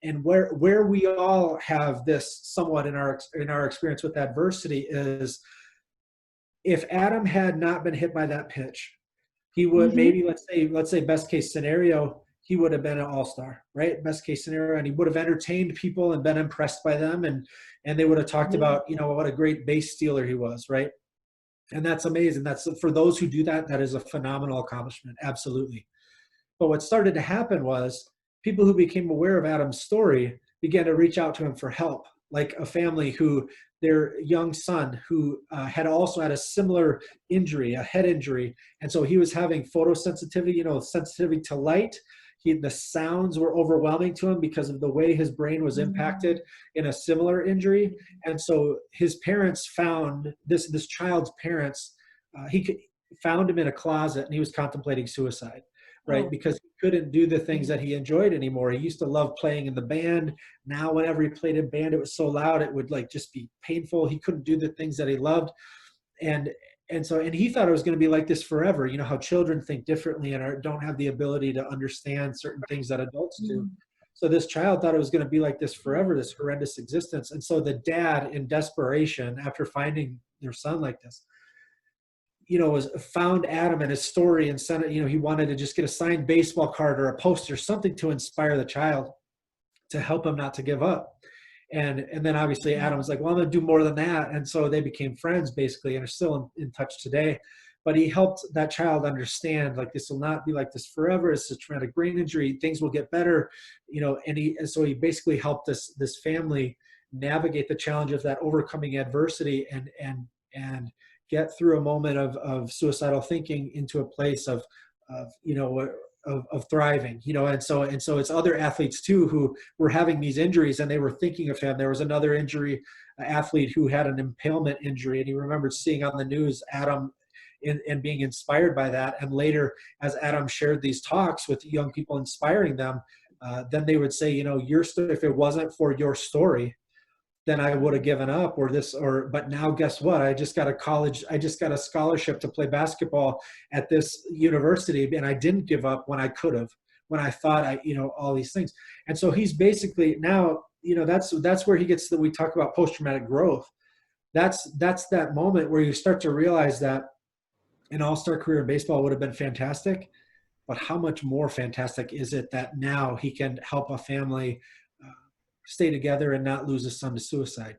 C: and where we all have this somewhat in our experience with adversity, is if Adam had not been hit by that pitch, he would maybe, let's say best case scenario, he would have been an all-star, right? Best case scenario, and he would have entertained people and been impressed by them, and they would have talked about, what a great base stealer he was, right? And that's amazing. That's, for those who do that, that is a phenomenal accomplishment, absolutely. But what started to happen was people who became aware of Adam's story began to reach out to him for help, like a family who, their young son who had also had a similar injury, a head injury. And so he was having photosensitivity, sensitivity to light. The sounds were overwhelming to him because of the way his brain was impacted in a similar injury. And so his parents found this child's parents, found him in a closet, and he was contemplating suicide, right? Because he couldn't do the things that he enjoyed anymore. He used to love playing in the band. Now, whenever he played in band, it was so loud, it would just be painful. He couldn't do the things that he loved. And he thought it was going to be like this forever. You know how children think differently and don't have the ability to understand certain things that adults do. So this child thought it was going to be like this forever, this horrendous existence. And so the dad, in desperation, after finding their son like this, found Adam and his story and sent it. He wanted to just get a signed baseball card or a poster, something to inspire the child, to help him not to give up. And then obviously Adam was like, well, I'm going to do more than that. And so they became friends basically, and are still in touch today. But he helped that child understand, this will not be like this forever. It's a traumatic brain injury. Things will get better, and so he basically helped this family navigate the challenge of that, overcoming adversity, and get through a moment of suicidal thinking into a place of thriving, and so it's other athletes too who were having these injuries, and they were thinking of him. There was another athlete who had an impalement injury, and he remembered seeing on the news Adam and being inspired by that. And later, as Adam shared these talks with young people, inspiring them, then they would say, your story, if it wasn't for your story, then I would have given up, but now guess what? I just got a scholarship to play basketball at this university, and I didn't give up when I could have, when I thought all these things. And so he's basically now, that's where he gets we talk about post-traumatic growth. That's that moment where you start to realize that an all-star career in baseball would have been fantastic, but how much more fantastic is it that now he can help a family stay together and not lose a son to suicide?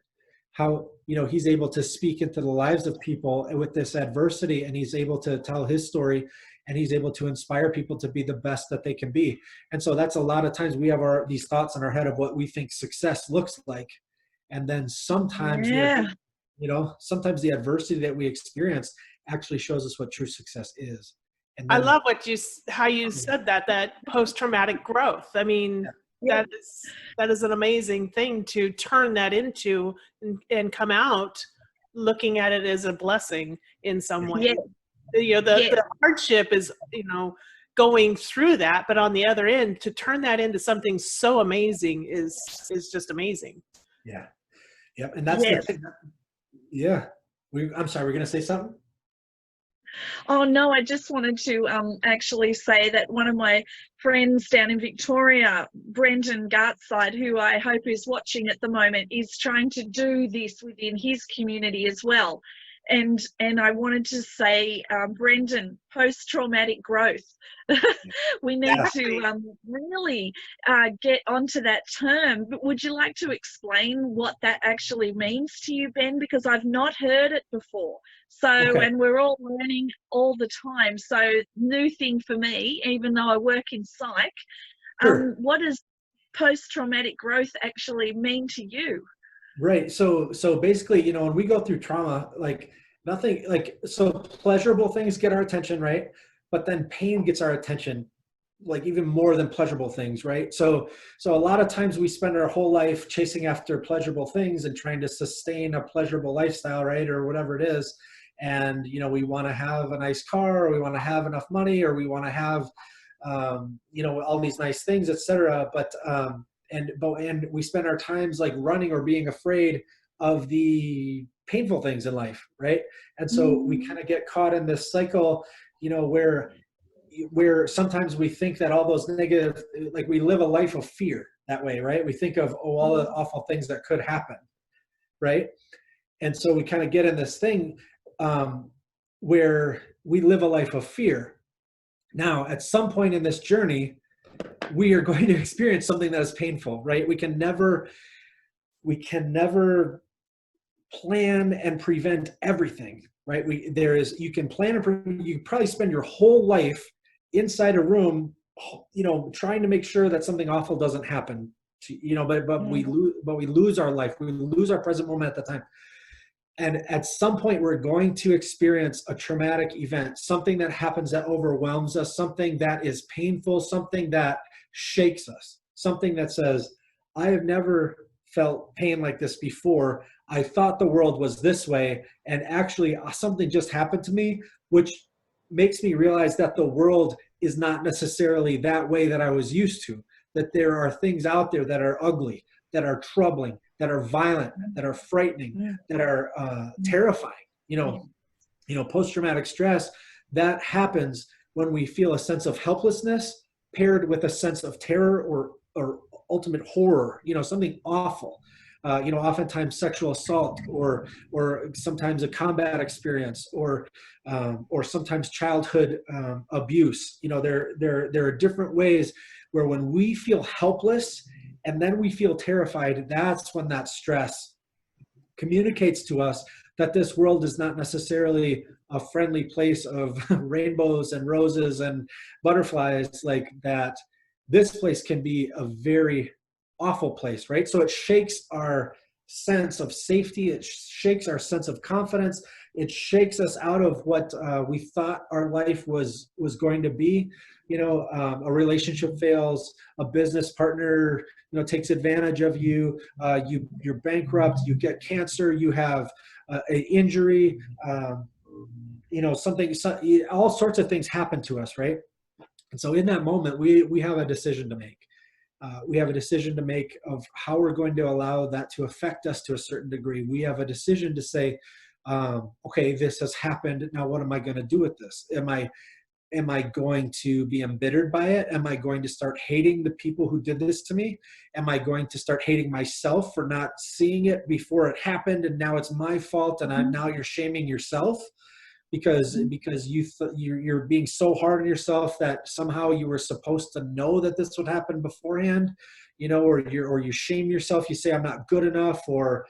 C: how, you know, he's able to speak into the lives of people with this adversity, and he's able to tell his story, and he's able to inspire people to be the best that they can be. And so that's a lot of times we have these thoughts in our head of what we think success looks like. And then sometimes,
A: Yeah.
C: you know, sometimes the adversity that we experience actually shows us what true success is. And
B: I
C: then,
B: love how you said that post-traumatic growth. I mean,
A: Yeah.
B: that is an amazing thing to turn that into and come out looking at it as a blessing in some way.
A: Yeah.
B: You know, the hardship is, you know, going through that, but on the other end, to turn that into something so amazing is just amazing.
C: yeah. Yep. And that's
A: Yes.
C: the thing. Yeah. I'm sorry, we're going to say something?
A: Oh no, I just wanted to actually say that one of my friends down in Victoria, Brendan Gartside, who I hope is watching at the moment, is trying to do this within his community as well. And I wanted to say, Brendan, post-traumatic growth. We need to really get onto that term. But would you like to explain what that actually means to you, Ben? Because I've not heard it before. So, and we're all learning all the time. So, new thing for me, even though I work in psych.
C: Sure.
A: What does post-traumatic growth actually mean to you?
C: Right. So basically, you know, when we go through trauma, like nothing, like, so pleasurable things get our attention, right? But then pain gets our attention, like even more than pleasurable things, right? So a lot of times we spend our whole life chasing after pleasurable things and trying to sustain a pleasurable lifestyle, right? Or whatever it is. And, you know, we want to have a nice car, or we want to have enough money, or we want to have, you know, all these nice things, etc. But, and we spend our times like running or being afraid of the painful things in life, right? And so we kind of get caught in this cycle, you know, where sometimes we think that all those negative, like we live a life of fear that way, right? We think of, oh, all the awful things that could happen, right? And so we kind of get in this thing where we live a life of fear. Now, at some point in this journey, we are going to experience something that is painful, right? We can never plan and prevent everything, right? You can plan and you can probably spend your whole life inside a room, you know, trying to make sure that something awful doesn't happen to, you know, but we lose our life. We lose our present moment at the time. And at some point, we're going to experience a traumatic event, something that happens that overwhelms us, something that is painful, something that shakes us, something that says, I have never felt pain like this before. I thought the world was this way, and actually something just happened to me, which makes me realize that the world is not necessarily that way that I was used to, that there are things out there that are ugly, that are troubling, that are violent, that are frightening, that are terrifying. You know, post-traumatic stress, that happens when we feel a sense of helplessness paired with a sense of terror or ultimate horror, you know, something awful. You know, oftentimes sexual assault, or sometimes a combat experience, or sometimes childhood abuse. You know, there are different ways where when we feel helpless and then we feel terrified, that's when that stress communicates to us that this world is not necessarily a friendly place of rainbows and roses and butterflies, like that. This place can be a very awful place, right? So it shakes our sense of safety. It shakes our sense of confidence. It shakes us out of what we thought our life was going to be. You know, a relationship fails, a business partner, you know, takes advantage of you, you're bankrupt, you get cancer, you have an injury, you know, all sorts of things happen to us, right? And so in that moment, we have a decision to make. We have a decision to make of how we're going to allow that to affect us to a certain degree. We have a decision to say, okay, this has happened. Now, what am I going to do with this? Am I going to be embittered by it? Am I going to start hating the people who did this to me? Am I going to start hating myself for not seeing it before it happened, and now it's my fault, and now you're shaming yourself because you're being so hard on yourself that somehow you were supposed to know that this would happen beforehand, you know, or you shame yourself. You say, I'm not good enough, or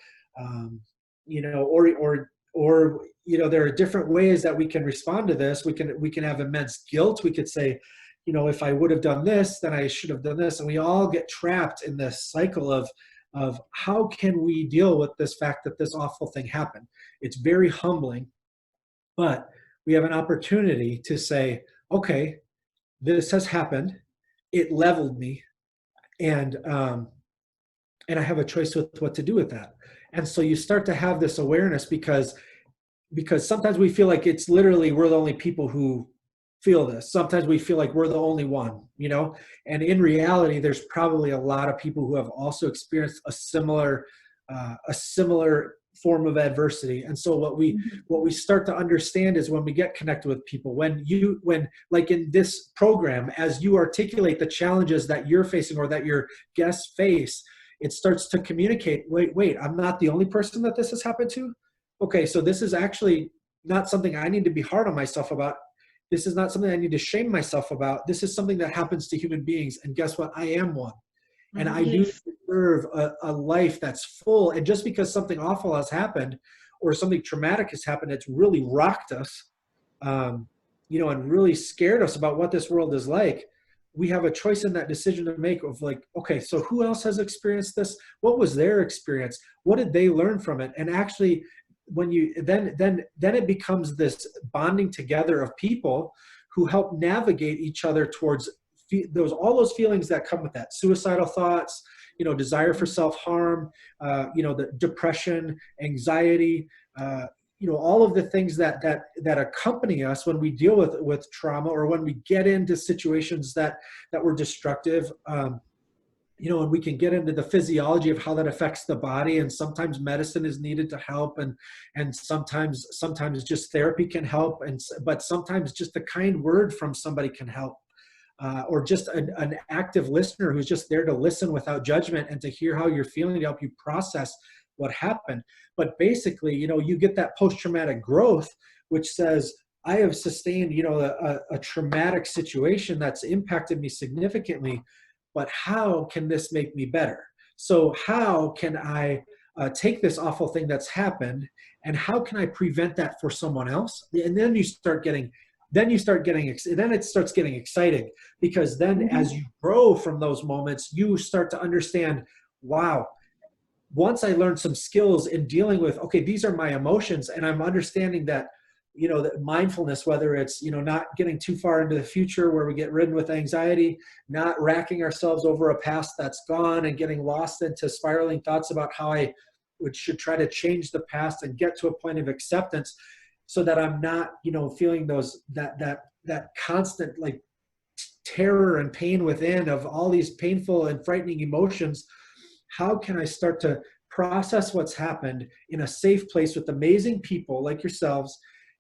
C: or there are different ways that we can respond to this. We can have immense guilt. We could say, if I would have done this, then I should have done this. And we all get trapped in this cycle of how can we deal with this fact that this awful thing happened? It's very humbling, but we have an opportunity to say, okay, this has happened. It leveled me, and I have a choice with what to do with that. And so you start to have this awareness because sometimes we feel like it's literally we're the only people who feel this. Sometimes we feel like we're the only one, and in reality, there's probably a lot of people who have also experienced a similar form of adversity. And so what we start to understand is when we get connected with people, when like in this program, as you articulate the challenges that you're facing or that your guests face, it starts to communicate, wait, I'm not the only person that this has happened to. Okay, so this is actually not something I need to be hard on myself about. This is not something I need to shame myself about. This is something that happens to human beings. And guess what? I am one. And I do deserve a life that's full. And just because something awful has happened or something traumatic has happened, it's really rocked us, and really scared us about what this world is like. We have a choice in that decision to make of like, okay, so who else has experienced this? What was their experience? What did they learn from it? And actually, when you then it becomes this bonding together of people who help navigate each other towards all those feelings that come with that: suicidal thoughts, desire for self-harm, the depression, anxiety, all of the things that accompany us when we deal with trauma, or when we get into situations that were destructive. And we can get into the physiology of how that affects the body, and sometimes medicine is needed to help, and sometimes just therapy can help, but sometimes just a kind word from somebody can help, or just an active listener who's just there to listen without judgment and to hear how you're feeling, to help you process what happened. But basically, you get that post-traumatic growth, which says, I have sustained, a traumatic situation that's impacted me significantly, but how can this make me better? So how can I take this awful thing that's happened, and how can I prevent that for someone else? And then it starts getting exciting, because then as you grow from those moments, you start to understand, wow, once I learned some skills in dealing with, okay, these are my emotions, and I'm understanding that, that mindfulness, whether it's, not getting too far into the future where we get ridden with anxiety, not racking ourselves over a past that's gone and getting lost into spiraling thoughts about how I should try to change the past and get to a point of acceptance, so that I'm not, feeling that constant like terror and pain within of all these painful and frightening emotions. How can I start to process what's happened in a safe place with amazing people like yourselves,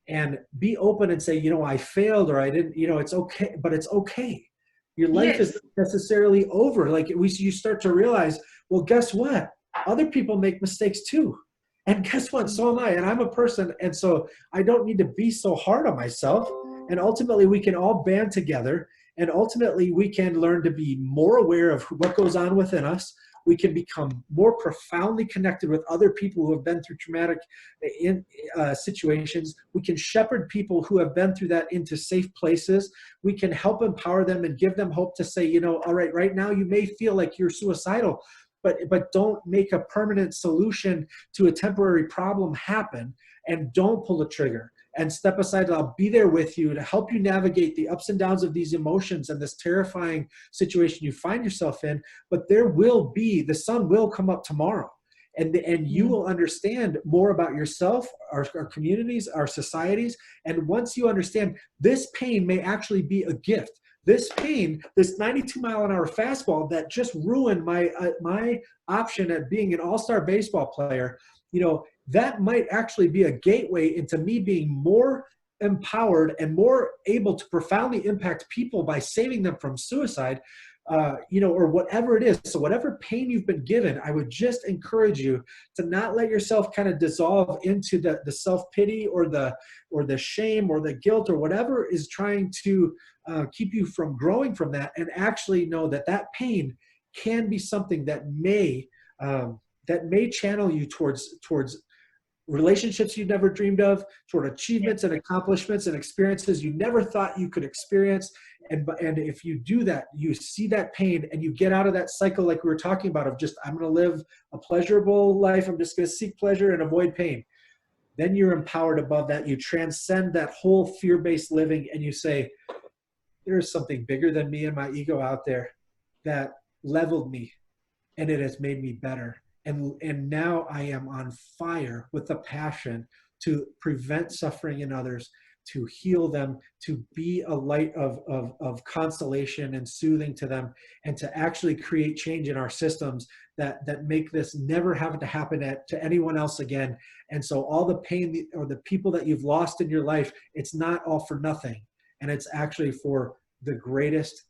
C: and be open and say, I failed, or I didn't, it's okay, but it's okay. Your life isn't necessarily over. Like you start to realize, well, guess what? Other people make mistakes too. And guess what? So am I, and I'm a person. And so I don't need to be so hard on myself. And ultimately we can all band together, and ultimately we can learn to be more aware of what goes on within us. We can become more profoundly connected with other people who have been through traumatic situations. We can shepherd people who have been through that into safe places. We can help empower them and give them hope to say, all right now you may feel like you're suicidal, but don't make a permanent solution to a temporary problem happen, and don't pull the trigger, and step aside. I'll be there with you to help you navigate the ups and downs of these emotions and this terrifying situation you find yourself in. But the sun will come up tomorrow, and you will understand more about yourself, our communities, our societies. And once you understand, this pain may actually be a gift. This pain, this 92-mile-an-hour fastball that just ruined my option at being an all-star baseball player, that might actually be a gateway into me being more empowered and more able to profoundly impact people by saving them from suicide, or whatever it is. So whatever pain you've been given, I would just encourage you to not let yourself kind of dissolve into the self-pity or the shame or the guilt or whatever is trying to keep you from growing from that, and actually know that pain can be something that may channel you towards relationships you never dreamed of, toward achievements and accomplishments and experiences you never thought you could experience. And if you do that, you see that pain and you get out of that cycle like we were talking about of just, I'm going to live a pleasurable life. I'm just going to seek pleasure and avoid pain. Then you're empowered above that. You transcend that whole fear-based living and you say, there's something bigger than me and my ego out there that leveled me and it has made me better. And now I am on fire with the passion to prevent suffering in others, to heal them, to be a light of consolation and soothing to them, and to actually create change in our systems that make this never have to happen to anyone else again. And so all the pain or the people that you've lost in your life, it's not all for nothing. And it's actually for the greatest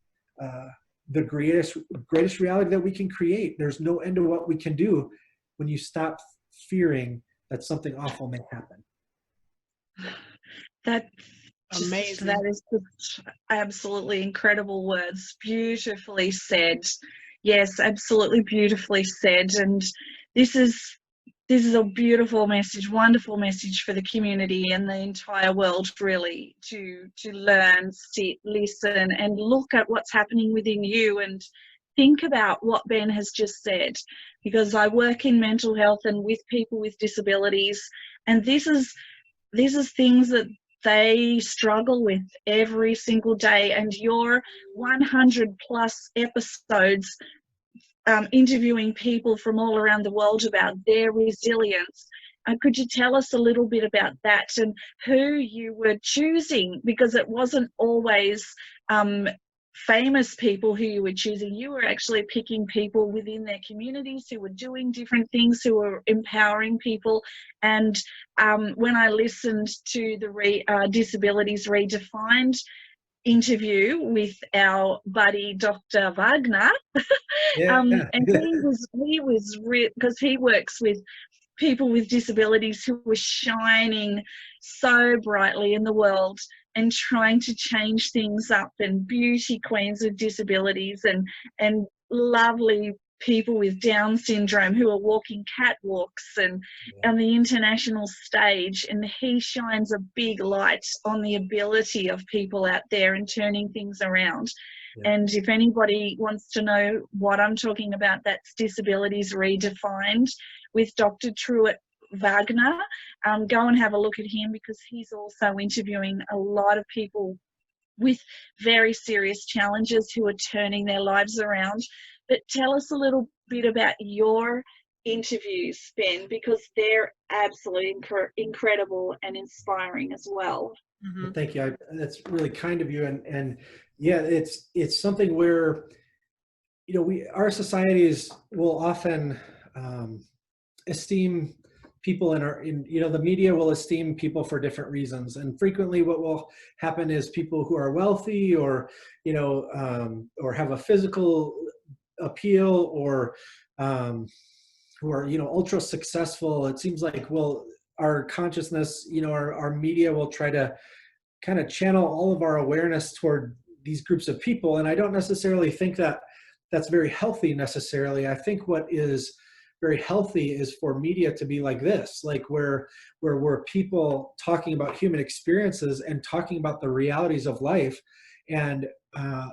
C: reality that we can create. There's no end to what we can do when you stop fearing that something awful may happen.
B: Amazing.
A: That is just absolutely incredible words. Beautifully said. Yes, absolutely beautifully said. And this is a beautiful message, wonderful message for the community and the entire world, really, to learn, sit, listen, and look at what's happening within you and think about what Ben has just said. Because I work in mental health and with people with disabilities, and this is things that they struggle with every single day. And your 100+ episodes interviewing people from all around the world about their resilience. Could you tell us a little bit about that and who you were choosing? Because it wasn't always famous people who you were choosing. You were actually picking people within their communities who were doing different things, who were empowering people. And when I listened to the Disabilities Redefined interview with our buddy Dr. Wagner, and he was because he works with people with disabilities who were shining so brightly in the world and trying to change things up, and beauty queens with disabilities and lovely people with Down syndrome who are walking catwalks and on the international stage. And he shines a big light on the ability of people out there and turning things around. And if anybody wants to know what I'm talking about, that's Disabilities Redefined with Dr. Truett Wagner. Go and have a look at him, because he's also interviewing a lot of people with very serious challenges who are turning their lives around. But tell us a little bit about your interviews, Ben, because they're absolutely incredible and inspiring as well.
B: Mm-hmm.
C: Well, thank you. That's really kind of you. And yeah, it's something where, our societies will often esteem people the media will esteem people for different reasons. And frequently what will happen is people who are wealthy or have a physical appeal or who are, ultra successful. It seems like, our consciousness, our media will try to kind of channel all of our awareness toward these groups of people. And I don't necessarily think that that's very healthy necessarily. I think what is very healthy is for media to be like this, like where we're people talking about human experiences and talking about the realities of life. And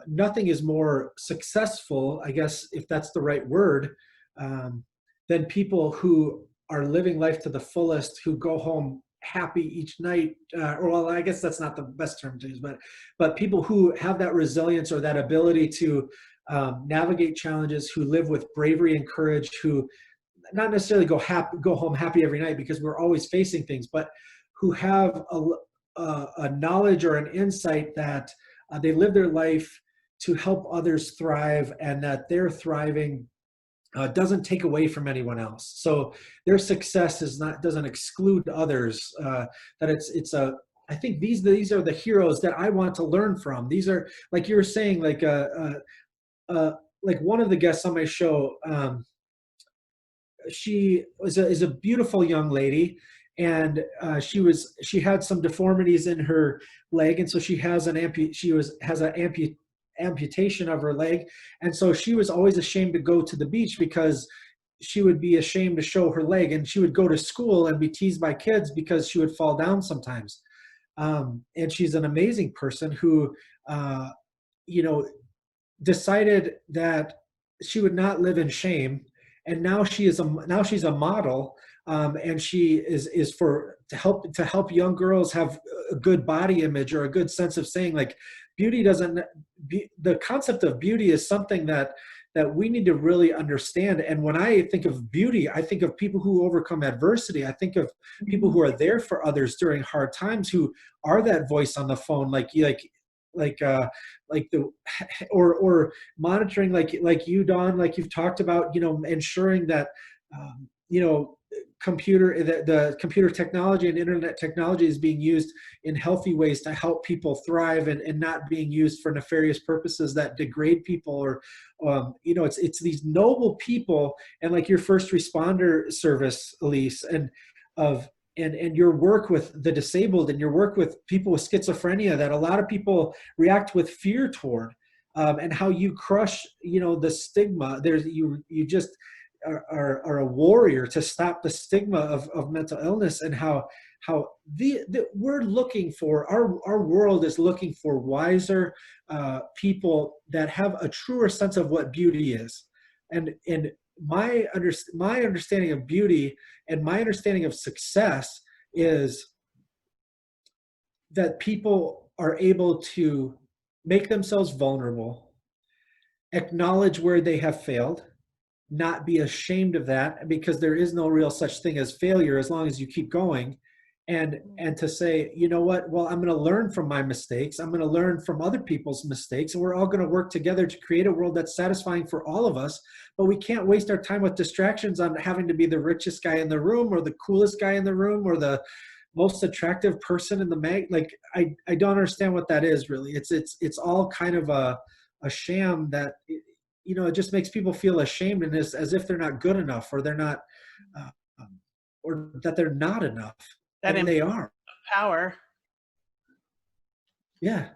C: nothing is more successful, I guess, if that's the right word, than people who are living life to the fullest, who go home happy each night, I guess that's not the best term to use, but people who have that resilience or that ability to navigate challenges, who live with bravery and courage, who not necessarily go home happy every night because we're always facing things, but who have a knowledge or an insight that they live their life to help others thrive, and that their thriving doesn't take away from anyone else. So their success doesn't exclude others. I think these are the heroes that I want to learn from. These are, like you were saying, like one of the guests on my show. She is a beautiful young lady, and she had some deformities in her leg, and so she has an amputation of her leg, and so she was always ashamed to go to the beach because she would be ashamed to show her leg, and she would go to school and be teased by kids because she would fall down sometimes. And she's an amazing person who, you know, decided that she would not live in shame, and now she's a model, and she is for to help young girls have a good body image or a good sense of saying, like, beauty doesn't the concept of beauty is something that we need to really understand. And when I think of beauty, I think of people who overcome adversity. I think of people who are there for others during hard times, who are that voice on the phone, like the or monitoring, like you, Dawn, like you've talked about, you know, ensuring that you know, the computer technology and internet technology is being used in healthy ways to help people thrive, and not being used for nefarious purposes that degrade people, or you know, it's these noble people. And like your first responder service, Elise, and your work with the disabled, and your work with people with schizophrenia that a lot of people react with fear toward, and how you crush, you know, the stigma. You just are a warrior to stop the stigma of mental illness, and how we're looking for, our world is looking for wiser people that have a truer sense of what beauty is. And my understanding of beauty and my understanding of success is that people are able to make themselves vulnerable, acknowledge where they have failed, not be ashamed of that, because there is no real such thing as failure as long as you keep going, and to say, you know what, well, I'm going to learn from my mistakes, I'm going to learn from other people's mistakes, and we're all going to work together to create a world that's satisfying for all of us. But we can't waste our time with distractions on having to be the richest guy in the room, or the coolest guy in the room, or the most attractive person in the like, I don't understand what that is really. It's all kind of a sham that, you know, it just makes people feel ashamed, and as if they're not good enough, or they're not, or that they're not enough.
B: That
C: and they are.
B: Power.
C: Yeah.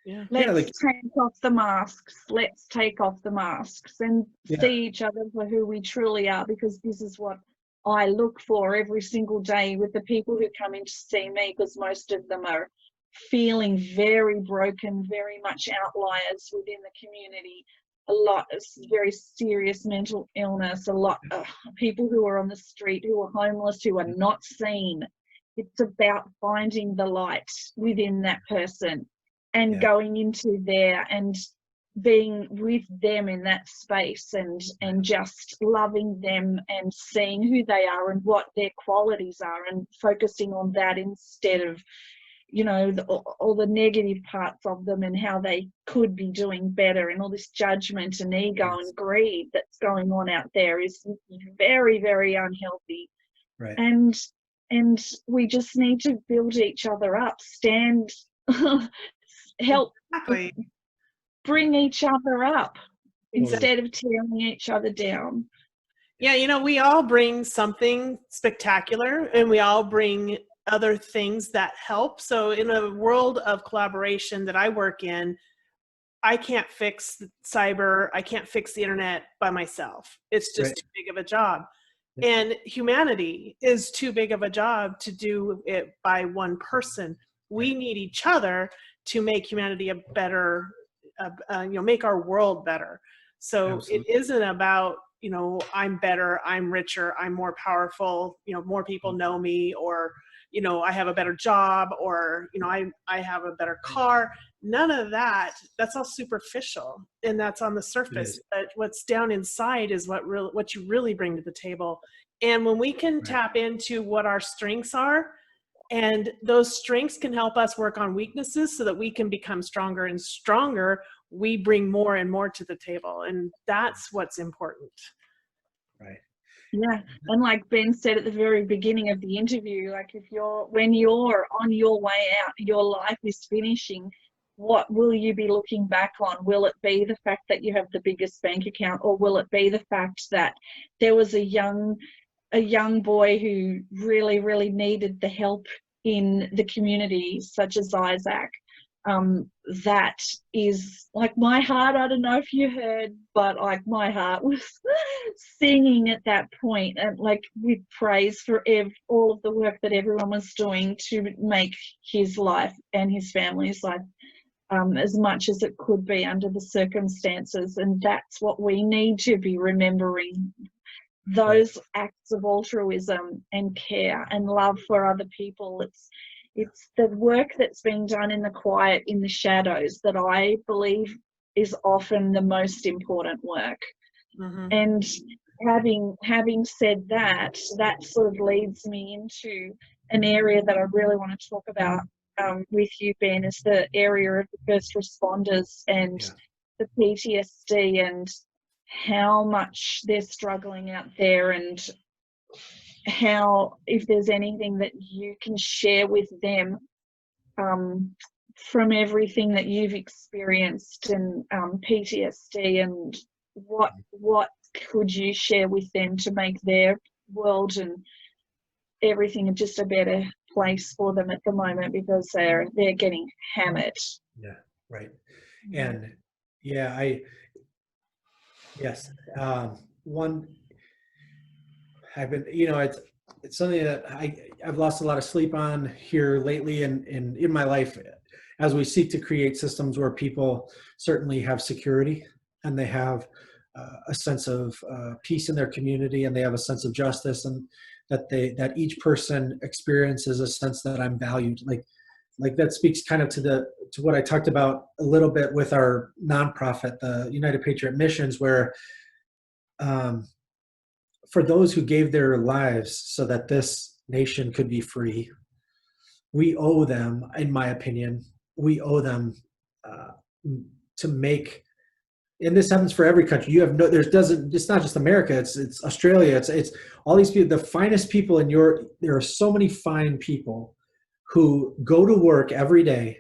B: Yeah.
A: Let's take off the masks. Let's take off the masks and see each other for who we truly are, because this is what I look for every single day with the people who come in to see me, because most of them are feeling very broken, very much outliers within the community. A lot of very serious mental illness, a lot of people who are on the street, who are homeless, who are not seen. It's about finding the light within that person and going into there and being with them in that space, and just loving them and seeing who they are and what their qualities are, and focusing on that instead of, you know, all the negative parts of them and how they could be doing better, and all this judgment and ego and greed that's going on out there is very, very unhealthy.
C: Right.
A: And we just need to build each other up, stand, help bring each other up instead of tearing each other down.
B: Yeah, you know, we all bring something spectacular, and we all bring other things that help. So in a world of collaboration that I work in, I can't fix cyber, I can't fix the internet by myself. It's just too big of a job. And humanity is too big of a job to do it by one person. We need each other to make humanity a better, you know, make our world better. So it isn't about, you know, I'm better, I'm richer, I'm more powerful, you know, more people know me, or, you know, I have a better job, or, you know, I have a better car. None of that. That's all superficial, and that's on the surface. But what's down inside is what you really bring to the table. And when we can tap into what our strengths are, and those strengths can help us work on weaknesses so that we can become stronger and stronger, we bring more and more to the table. And that's what's important.
C: Right.
A: Yeah, and like Ben said at the very beginning of the interview, like when you're on your way out, your life is finishing, what will you be looking back on? Will it be the fact that you have the biggest bank account, or will it be the fact that there was a young boy who really, really needed the help in the community, such as Isaac? that is like my heart. I don't know if you heard, but like my heart was singing at that point, and like with praise for all of the work that everyone was doing to make his life and his family's life as much as it could be under the circumstances. And that's what we need to be remembering, those acts of altruism and care and love for other people. It's the work that's being done in the quiet, in the shadows, that I believe is often the most important work.
B: Mm-hmm.
A: And having said that, that sort of leads me into an area that I really want to talk about with you, Ben, is the area of the first responders and the PTSD and how much they're struggling out there, and how, if there's anything that you can share with them from everything that you've experienced and PTSD, and what could you share with them to make their world and everything just a better place for them at the moment, because they're getting hammered.
C: Yeah, right. And one, I've been, it's something that I've lost a lot of sleep on here lately, and in my life, as we seek to create systems where people certainly have security and they have a sense of peace in their community, and they have a sense of justice, and that each person experiences a sense that I'm valued. Like that speaks kind of to what I talked about a little bit with our nonprofit, the United Patriot Missions, where for those who gave their lives so that this nation could be free, we owe them, in my opinion, to make, and this happens for every country. It's not just America, it's Australia, it's all these people, the finest people there are so many fine people who go to work every day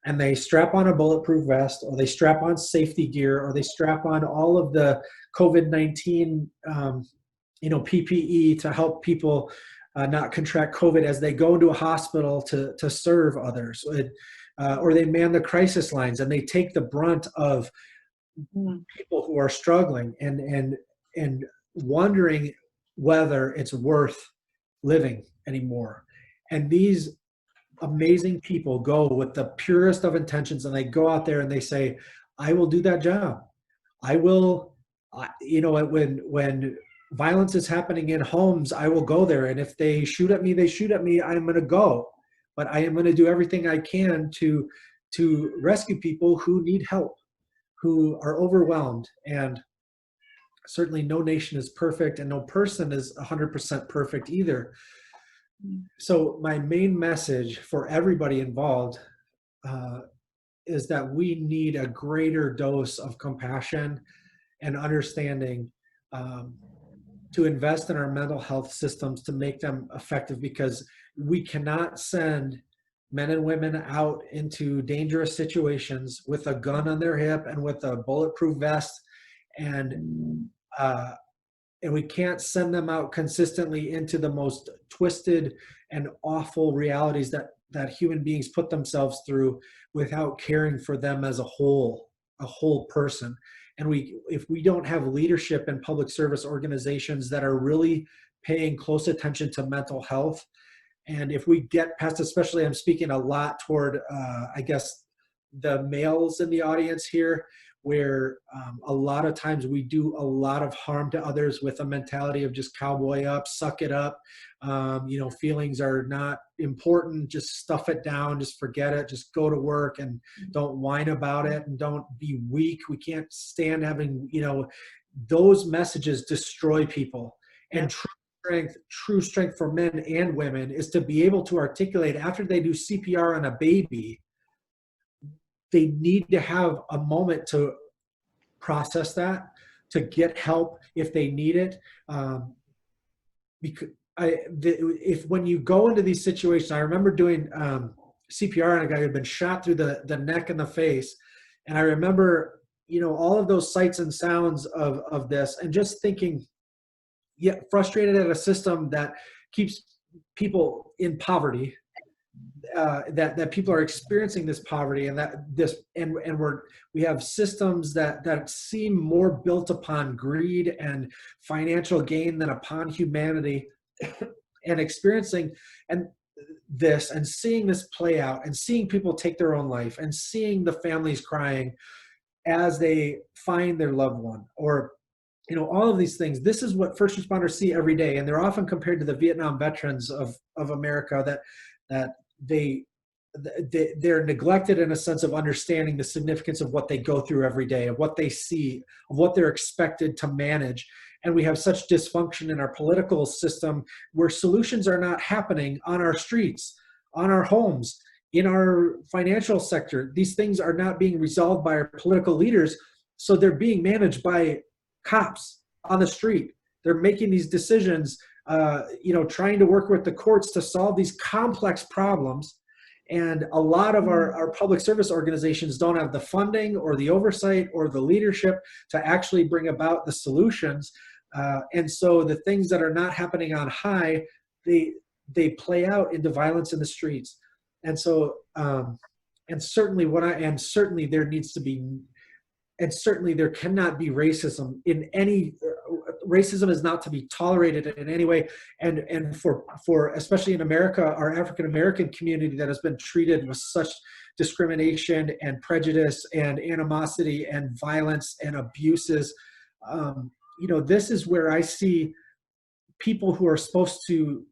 C: and they strap on a bulletproof vest, or they strap on safety gear, or they strap on all of the COVID-19 PPE to help people not contract COVID as they go into a hospital to serve others, or they man the crisis lines and they take the brunt of people who are struggling and wondering whether it's worth living anymore. And these amazing people go with the purest of intentions, and they go out there and they say, I will do that job. I will, when violence is happening in homes, I will go there. And if they shoot at me, they shoot at me, I'm going to go. But I am going to do everything I can to rescue people who need help, who are overwhelmed. And certainly no nation is perfect, and no person is 100% perfect either. So my main message for everybody involved is that we need a greater dose of compassion and understanding to invest in our mental health systems to make them effective, because we cannot send men and women out into dangerous situations with a gun on their hip and with a bulletproof vest, and we can't send them out consistently into the most twisted and awful realities that human beings put themselves through without caring for them as a whole person. And if we don't have leadership in public service organizations that are really paying close attention to mental health, and if we get past, especially I'm speaking a lot toward, I guess, the males in the audience here, where a lot of times we do a lot of harm to others with a mentality of just cowboy up, suck it up, feelings are not important, just stuff it down, just forget it, just go to work and don't whine about it, and don't be weak. We can't stand having, those messages destroy people. And true strength for men and women is to be able to articulate after they do CPR on a baby. They need to have a moment to process that, to get help if they need it. Because when you go into these situations, I remember doing CPR on a guy who had been shot through the neck and the face. And I remember, all of those sights and sounds of this, and just thinking, frustrated at a system that keeps people in poverty that people are experiencing this poverty, and we have systems that seem more built upon greed and financial gain than upon humanity, and experiencing and seeing this play out, and seeing people take their own life, and seeing the families crying as they find their loved one, or all of these things. This is what first responders see every day, and they're often compared to the Vietnam veterans of America, that they're neglected in a sense of understanding the significance of what they go through every day, of what they see, of what they're expected to manage. And we have such dysfunction in our political system, where solutions are not happening on our streets, on our homes, in our financial sector. These things are not being resolved by our political leaders, so they're being managed by cops on the street. They're making these decisions, trying to work with the courts to solve these complex problems. And a lot of our public service organizations don't have the funding or the oversight or the leadership to actually bring about the solutions. And so the things that are not happening on high, they play out into violence in the streets. And so, certainly there needs to be, and certainly there cannot be racism in any. Racism is not to be tolerated in any way. And for especially in America, our African American community that has been treated with such discrimination and prejudice and animosity and violence and abuses, this is where I see people who are supposed to,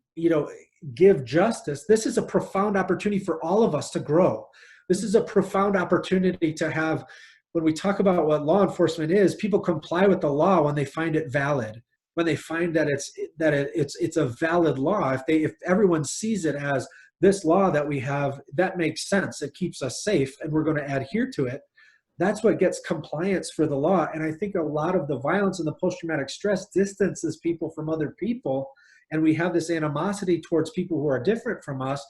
C: give justice. This is a profound opportunity for all of us to grow. This is a profound opportunity to have. When we talk about what law enforcement is, people comply with the law when they find it valid, when they find that it's a valid law. If everyone sees it as this law that we have, that makes sense. It keeps us safe, and we're going to adhere to it. That's what gets compliance for the law. And I think a lot of the violence and the post-traumatic stress distances people from other people, and we have this animosity towards people who are different from us,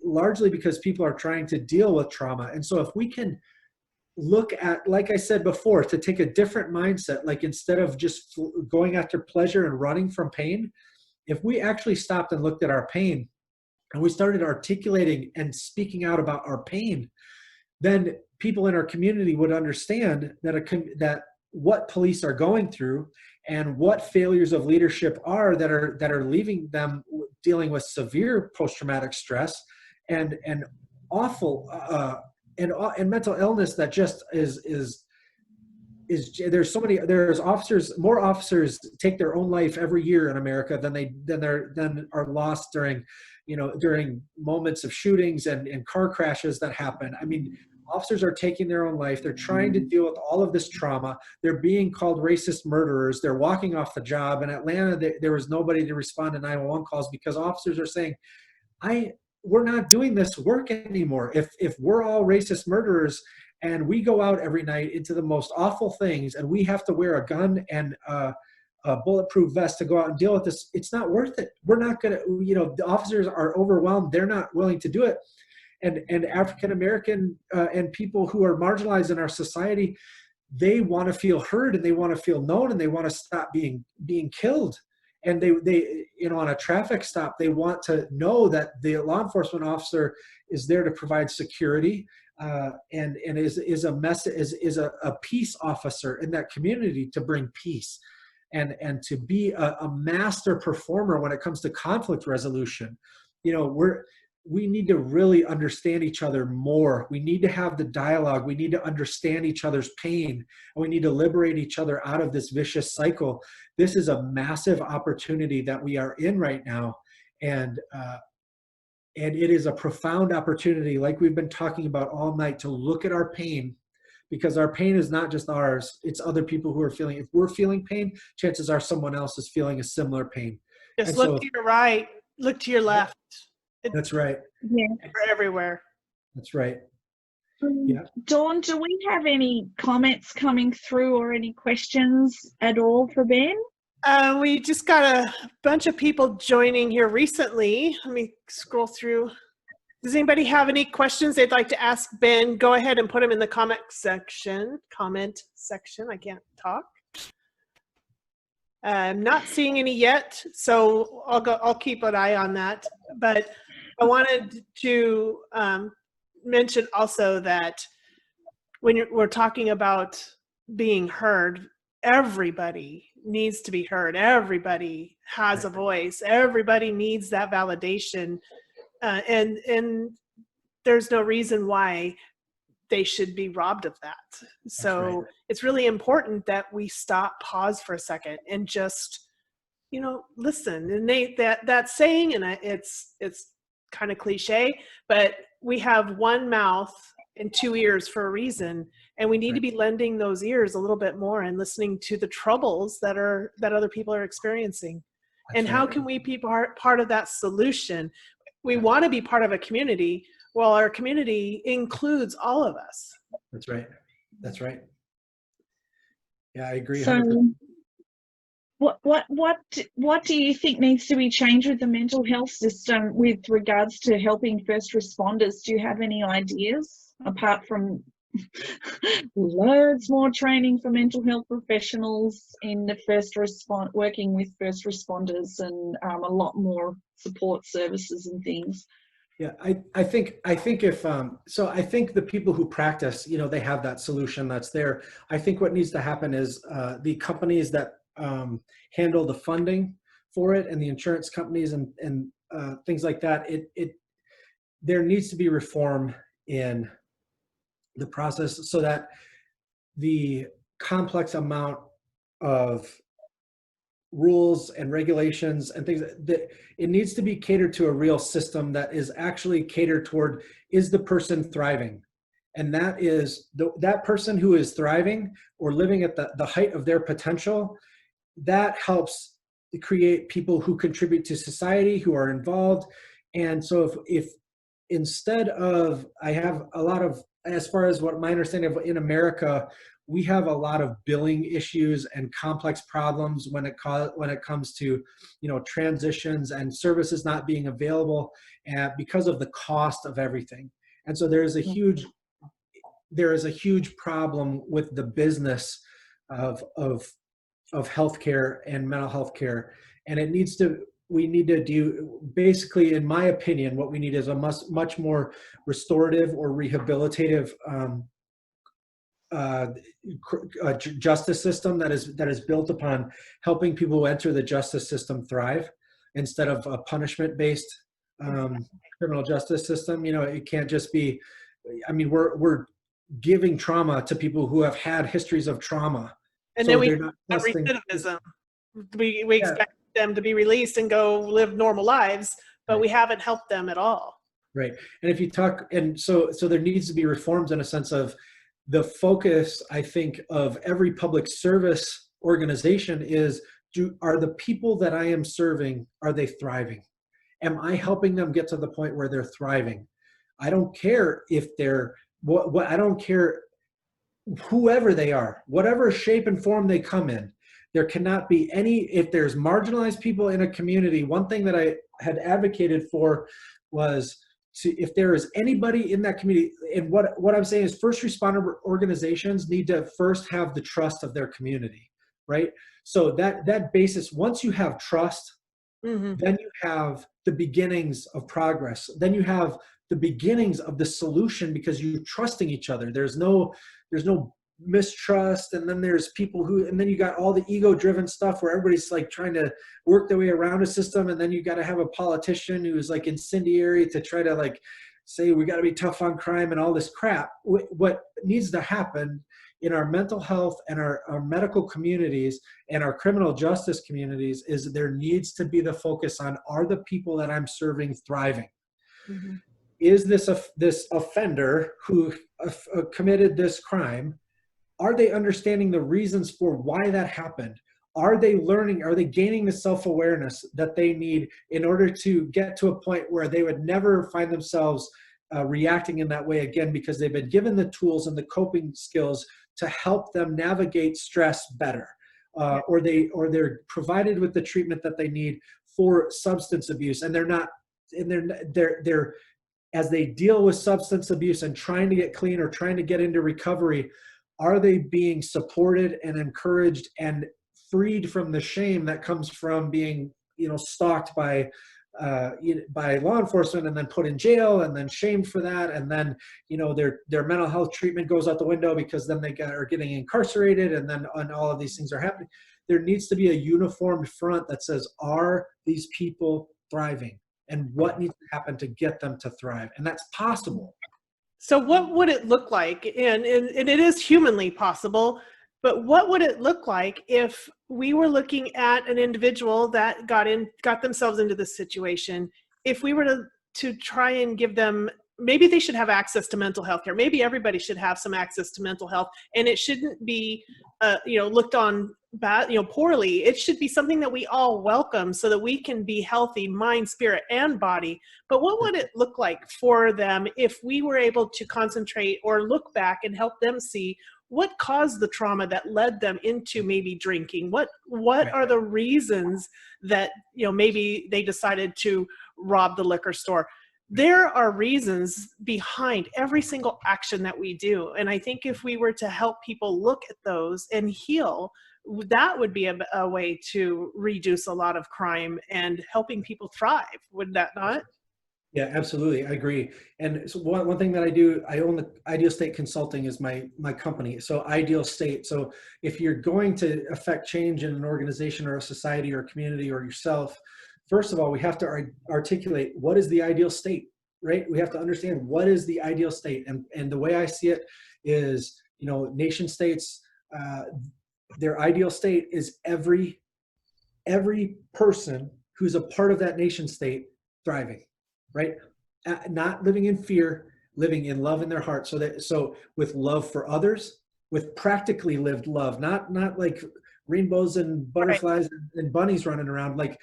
C: largely because people are trying to deal with trauma. And so if we can look at, like I said before, to take a different mindset, like instead of just going after pleasure and running from pain, if we actually stopped and looked at our pain and we started articulating and speaking out about our pain, then people in our community would understand that what police are going through and what failures of leadership are that are leaving them dealing with severe post-traumatic stress and awful and mental illness that just is more officers take their own life every year in America than are lost during moments of shootings and car crashes that happen. I mean, officers are taking their own life. They're trying to deal with all of this trauma. They're being called racist murderers. They're walking off the job. In Atlanta, there was nobody to respond to 911 calls because officers are saying, we're not doing this work anymore. If we're all racist murderers and we go out every night into the most awful things and we have to wear a gun and a bulletproof vest to go out and deal with this, it's not worth it. We're not going to, the officers are overwhelmed. They're not willing to do it. And African American and people who are marginalized in our society, they want to feel heard and they want to feel known and they want to stop being killed. And they on a traffic stop, they want to know that the law enforcement officer is there to provide security and is a peace officer in that community to bring peace and to be a master performer when it comes to conflict resolution. We need to really understand each other more. We need to have the dialogue. We need to understand each other's pain, and we need to liberate each other out of this vicious cycle. This is a massive opportunity that we are in right now. And it is a profound opportunity, like we've been talking about all night, to look at our pain, because our pain is not just ours. It's other people who are feeling. If we're feeling pain, chances are someone else is feeling a similar pain.
B: Just look to your right, look to your left.
C: That's right.
A: Yeah.
B: We're everywhere.
C: That's right. Yeah.
A: Dawn, do we have any comments coming through or any questions at all for Ben?
B: We just got a bunch of people joining here recently. Let me scroll through. Does anybody have any questions they'd like to ask Ben? Go ahead and put them in the comment section. I can't talk. I'm not seeing any yet, so I'll keep an eye on that. But I wanted to mention also that when we're talking about being heard, everybody needs to be heard. Everybody has a voice. Everybody needs that validation. And there's no reason why they should be robbed of that. So it's really important that we stop, pause for a second, and just, you know, listen. And that saying, and it's kind of cliche, but we have one mouth and two ears for a reason, and we need to be lending those ears a little bit more and listening to the troubles that other people are experiencing. And how can we be part of that solution? We want to be part of a community. Well, our community includes all of us.
C: That's right. That's right. Yeah, I agree.
A: So
C: 100%.
A: what do you think needs to be changed with the mental health system with regards to helping first responders? Do you have any ideas apart from loads more training for mental health professionals in the working with first responders, and a lot more support services and things?
C: Yeah, I think if so I think the people who practice, you know, they have that solution that's there. I think what needs to happen is the companies that handle the funding for it, and the insurance companies and things like that, there needs to be reform in the process so that the complex amount of rules and regulations and things that it needs to be catered to a real system that is actually catered toward, is the person thriving? And that is that person who is thriving or living at the height of their potential, that helps create people who contribute to society, who are involved. And so if instead of, I have a lot of, as far as what my understanding of in America, we have a lot of billing issues and complex problems when it comes to, you know, transitions and services not being available because of the cost of everything. And so there is a huge problem with the business of healthcare and mental health care. And we need to do, basically, in my opinion, what we need is a much more restorative or rehabilitative justice system that is built upon helping people who enter the justice system thrive, instead of a punishment-based criminal justice system. You know, it can't just be, I mean, we're giving trauma to people who have had histories of trauma.
B: And
C: so
B: then we
C: have
B: recidivism. We expect them to be released and go live normal lives, but we haven't helped them at all.
C: Right. And if you talk, and so there needs to be reforms in a sense of the focus, I think, of every public service organization is, are the people that I am serving, are they thriving? Am I helping them get to the point where they're thriving? I don't care if they're, I don't care whoever they are, whatever shape and form they come in. There cannot be any, if there's marginalized people in a community, one thing that I had advocated for was, if there is anybody in that community, and what I'm saying is first responder organizations need to first have the trust of their community, right? So that basis, once you have trust, then you have the beginnings of progress. Then you have the beginnings of the solution, because you're trusting each other. There's no mistrust, and then there's people and then you got all the ego-driven stuff where everybody's like trying to work their way around a system, and then you got to have a politician who's like incendiary to try to like say we got to be tough on crime and all this crap. What needs to happen in our mental health and our medical communities and our criminal justice communities is there needs to be the focus on, are the people that I'm serving thriving? Is this offender who committed this crime, are they understanding the reasons for why that happened? Are they learning, are they gaining the self-awareness that they need in order to get to a point where they would never find themselves reacting in that way again, because they've been given the tools and the coping skills to help them navigate stress better, or they're provided with the treatment that they need for substance abuse, and they're as they deal with substance abuse and trying to get clean or trying to get into recovery, are they being supported and encouraged and freed from the shame that comes from being, you know, stalked by by law enforcement and then put in jail and then shamed for that. And then, their mental health treatment goes out the window because then they are getting incarcerated, and all of these things are happening. There needs to be a uniformed front that says, are these people thriving? And what needs to happen to get them to thrive? And that's possible.
B: So what would it look like? And it is humanly possible, but what would it look like if we were looking at an individual that got themselves into this situation? If we were to try and give them, maybe they should have access to mental health care. Maybe everybody should have some access to mental health, and it shouldn't be, looked on bad, poorly. It should be something that we all welcome so that we can be healthy, mind, spirit, and body. But what would it look like for them if we were able to concentrate or look back and help them see what caused the trauma that led them into maybe drinking? What are the reasons that, maybe they decided to rob the liquor store? There are reasons behind every single action that we do. And I think if we were to help people look at those and heal, that would be a way to reduce a lot of crime and helping people thrive. Would that not?
C: Yeah, absolutely. I agree. And so one thing that I do, I own the Ideal State Consulting is my company. So Ideal State. So if you're going to affect change in an organization or a society or a community or yourself, first of all, we have to articulate what is the ideal state, right? We have to understand what is the ideal state. And the way I see it is, nation states, their ideal state is every person who's a part of that nation state thriving, right? Not living in fear, living in love in their heart. So with love for others, with practically lived love, not like rainbows and butterflies and bunnies running around, like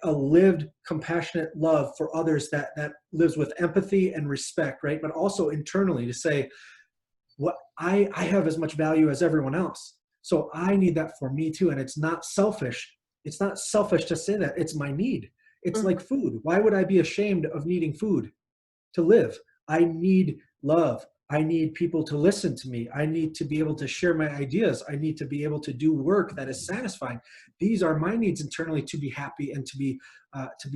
C: a lived compassionate love for others that lives with empathy and respect, right? But also internally to say, what I have as much value as everyone else. So I need that for me too. And it's not selfish. It's not selfish to say that. It's my need. It's like food. Why would I be ashamed of needing food to live? I need love. I need people to listen to me. I need to be able to share my ideas. I need to be able to do work that is satisfying. These are my needs internally to be happy and to be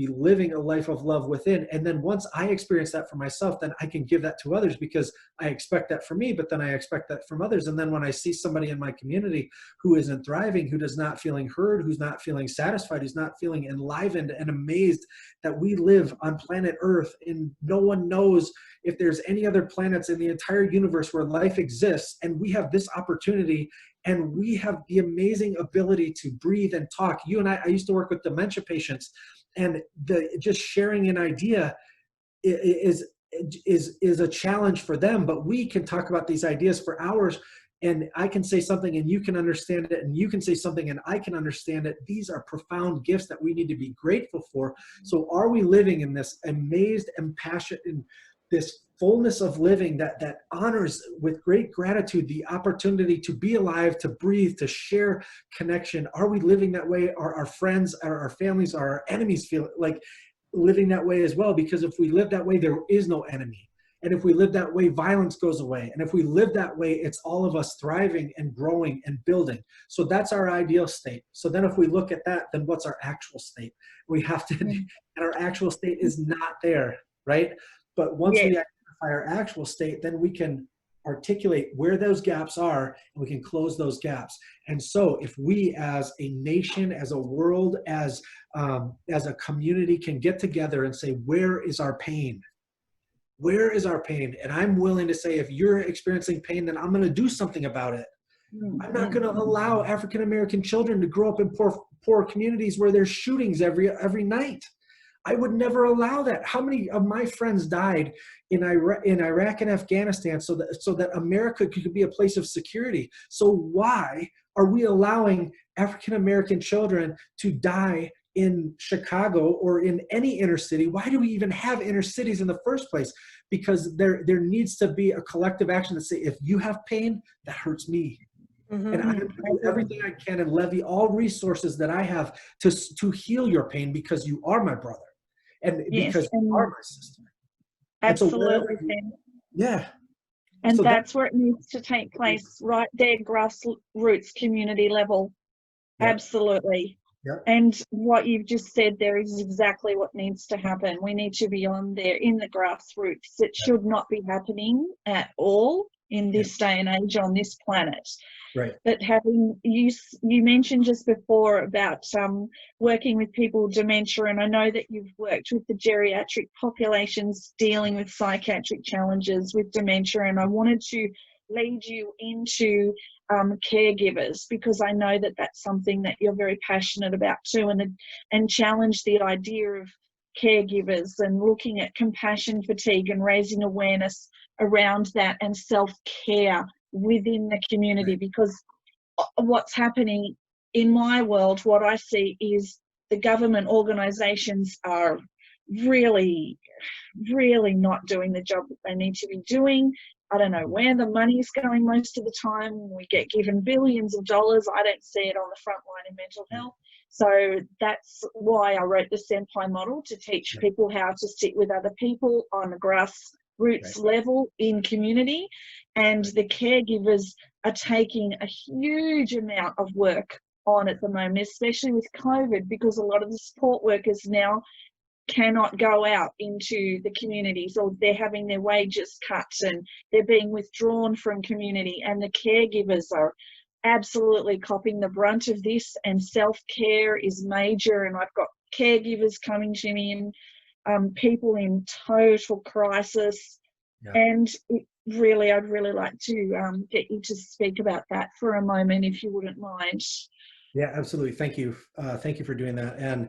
C: living a life of love within. And then once I experience that for myself, then I can give that to others because I expect that from me, but then I expect that from others. And then when I see somebody in my community who isn't thriving, who does not feeling heard, who's not feeling satisfied, who's not feeling enlivened and amazed that we live on planet Earth and no one knows if there's any other planets in the entire universe where life exists, and we have this opportunity and we have the amazing ability to breathe and talk. You and I used to work with dementia patients, and just sharing an idea is a challenge for them, but we can talk about these ideas for hours, and I can say something and you can understand it, and you can say something and I can understand it. These are profound gifts that we need to be grateful for. So are we living in this amazed and passionate, in this fullness of living that honors with great gratitude the opportunity to be alive, to breathe, to share connection? Are we living that way? Are our friends, are our families, are our enemies feel like living that way as well? Because if we live that way, there is no enemy. And if we live that way, violence goes away. And if we live that way, it's all of us thriving and growing and building. So that's our ideal state. So then if we look at that, then what's our actual state? We have to, and our actual state is not there, right? But once we identify our actual state, then we can articulate where those gaps are, and we can close those gaps. And so if we as a nation, as a world, as a community can get together and say, where is our pain? Where is our pain? And I'm willing to say, if you're experiencing pain, then I'm going to do something about it. I'm not going to allow African-American children to grow up in poor communities where there's shootings every night. I would never allow that. How many of my friends died in Iraq and Afghanistan so that America could be a place of security? So why are we allowing African-American children to die in Chicago or in any inner city? Why do we even have inner cities in the first place? Because there needs to be a collective action to say, if you have pain, that hurts me. And I'm going to do everything I can and levy all resources that I have to heal your pain, because you are my brother. And because you are my sister.
A: Absolutely.
C: And
A: so that's where it needs to take place, right there, grassroots community level. Absolutely.
C: Yep.
A: And what you've just said there is exactly what needs to happen. We need to be on there in the grassroots. It should not be happening at all in this day and age on this planet.
C: Right.
A: But having you mentioned just before about working with people with dementia, and I know that you've worked with the geriatric populations dealing with psychiatric challenges with dementia, and I wanted to lead you into caregivers, because I know that that's something that you're very passionate about too, and challenge the idea of caregivers and looking at compassion fatigue and raising awareness around that and self-care within the community. Because what's happening in my world, what I see is the government organisations are really not doing the job that they need to be doing. I don't know where the money's going most of the time. We get given billions of dollars. I don't see it on the front line in mental health. So that's why I wrote the Senpai model, to teach people how to sit with other people on a grassroots level in community. And the caregivers are taking a huge amount of work on at the moment, especially with COVID, because a lot of the support workers now cannot go out into the communities, or they're having their wages cut and they're being withdrawn from community, and the caregivers are absolutely copping the brunt of this, and self-care is major. And I've got caregivers coming to me and people in total crisis. And I'd really like to get you to speak about that for a moment, if you wouldn't mind.
C: Yeah, absolutely. Thank you. Thank you for doing that. And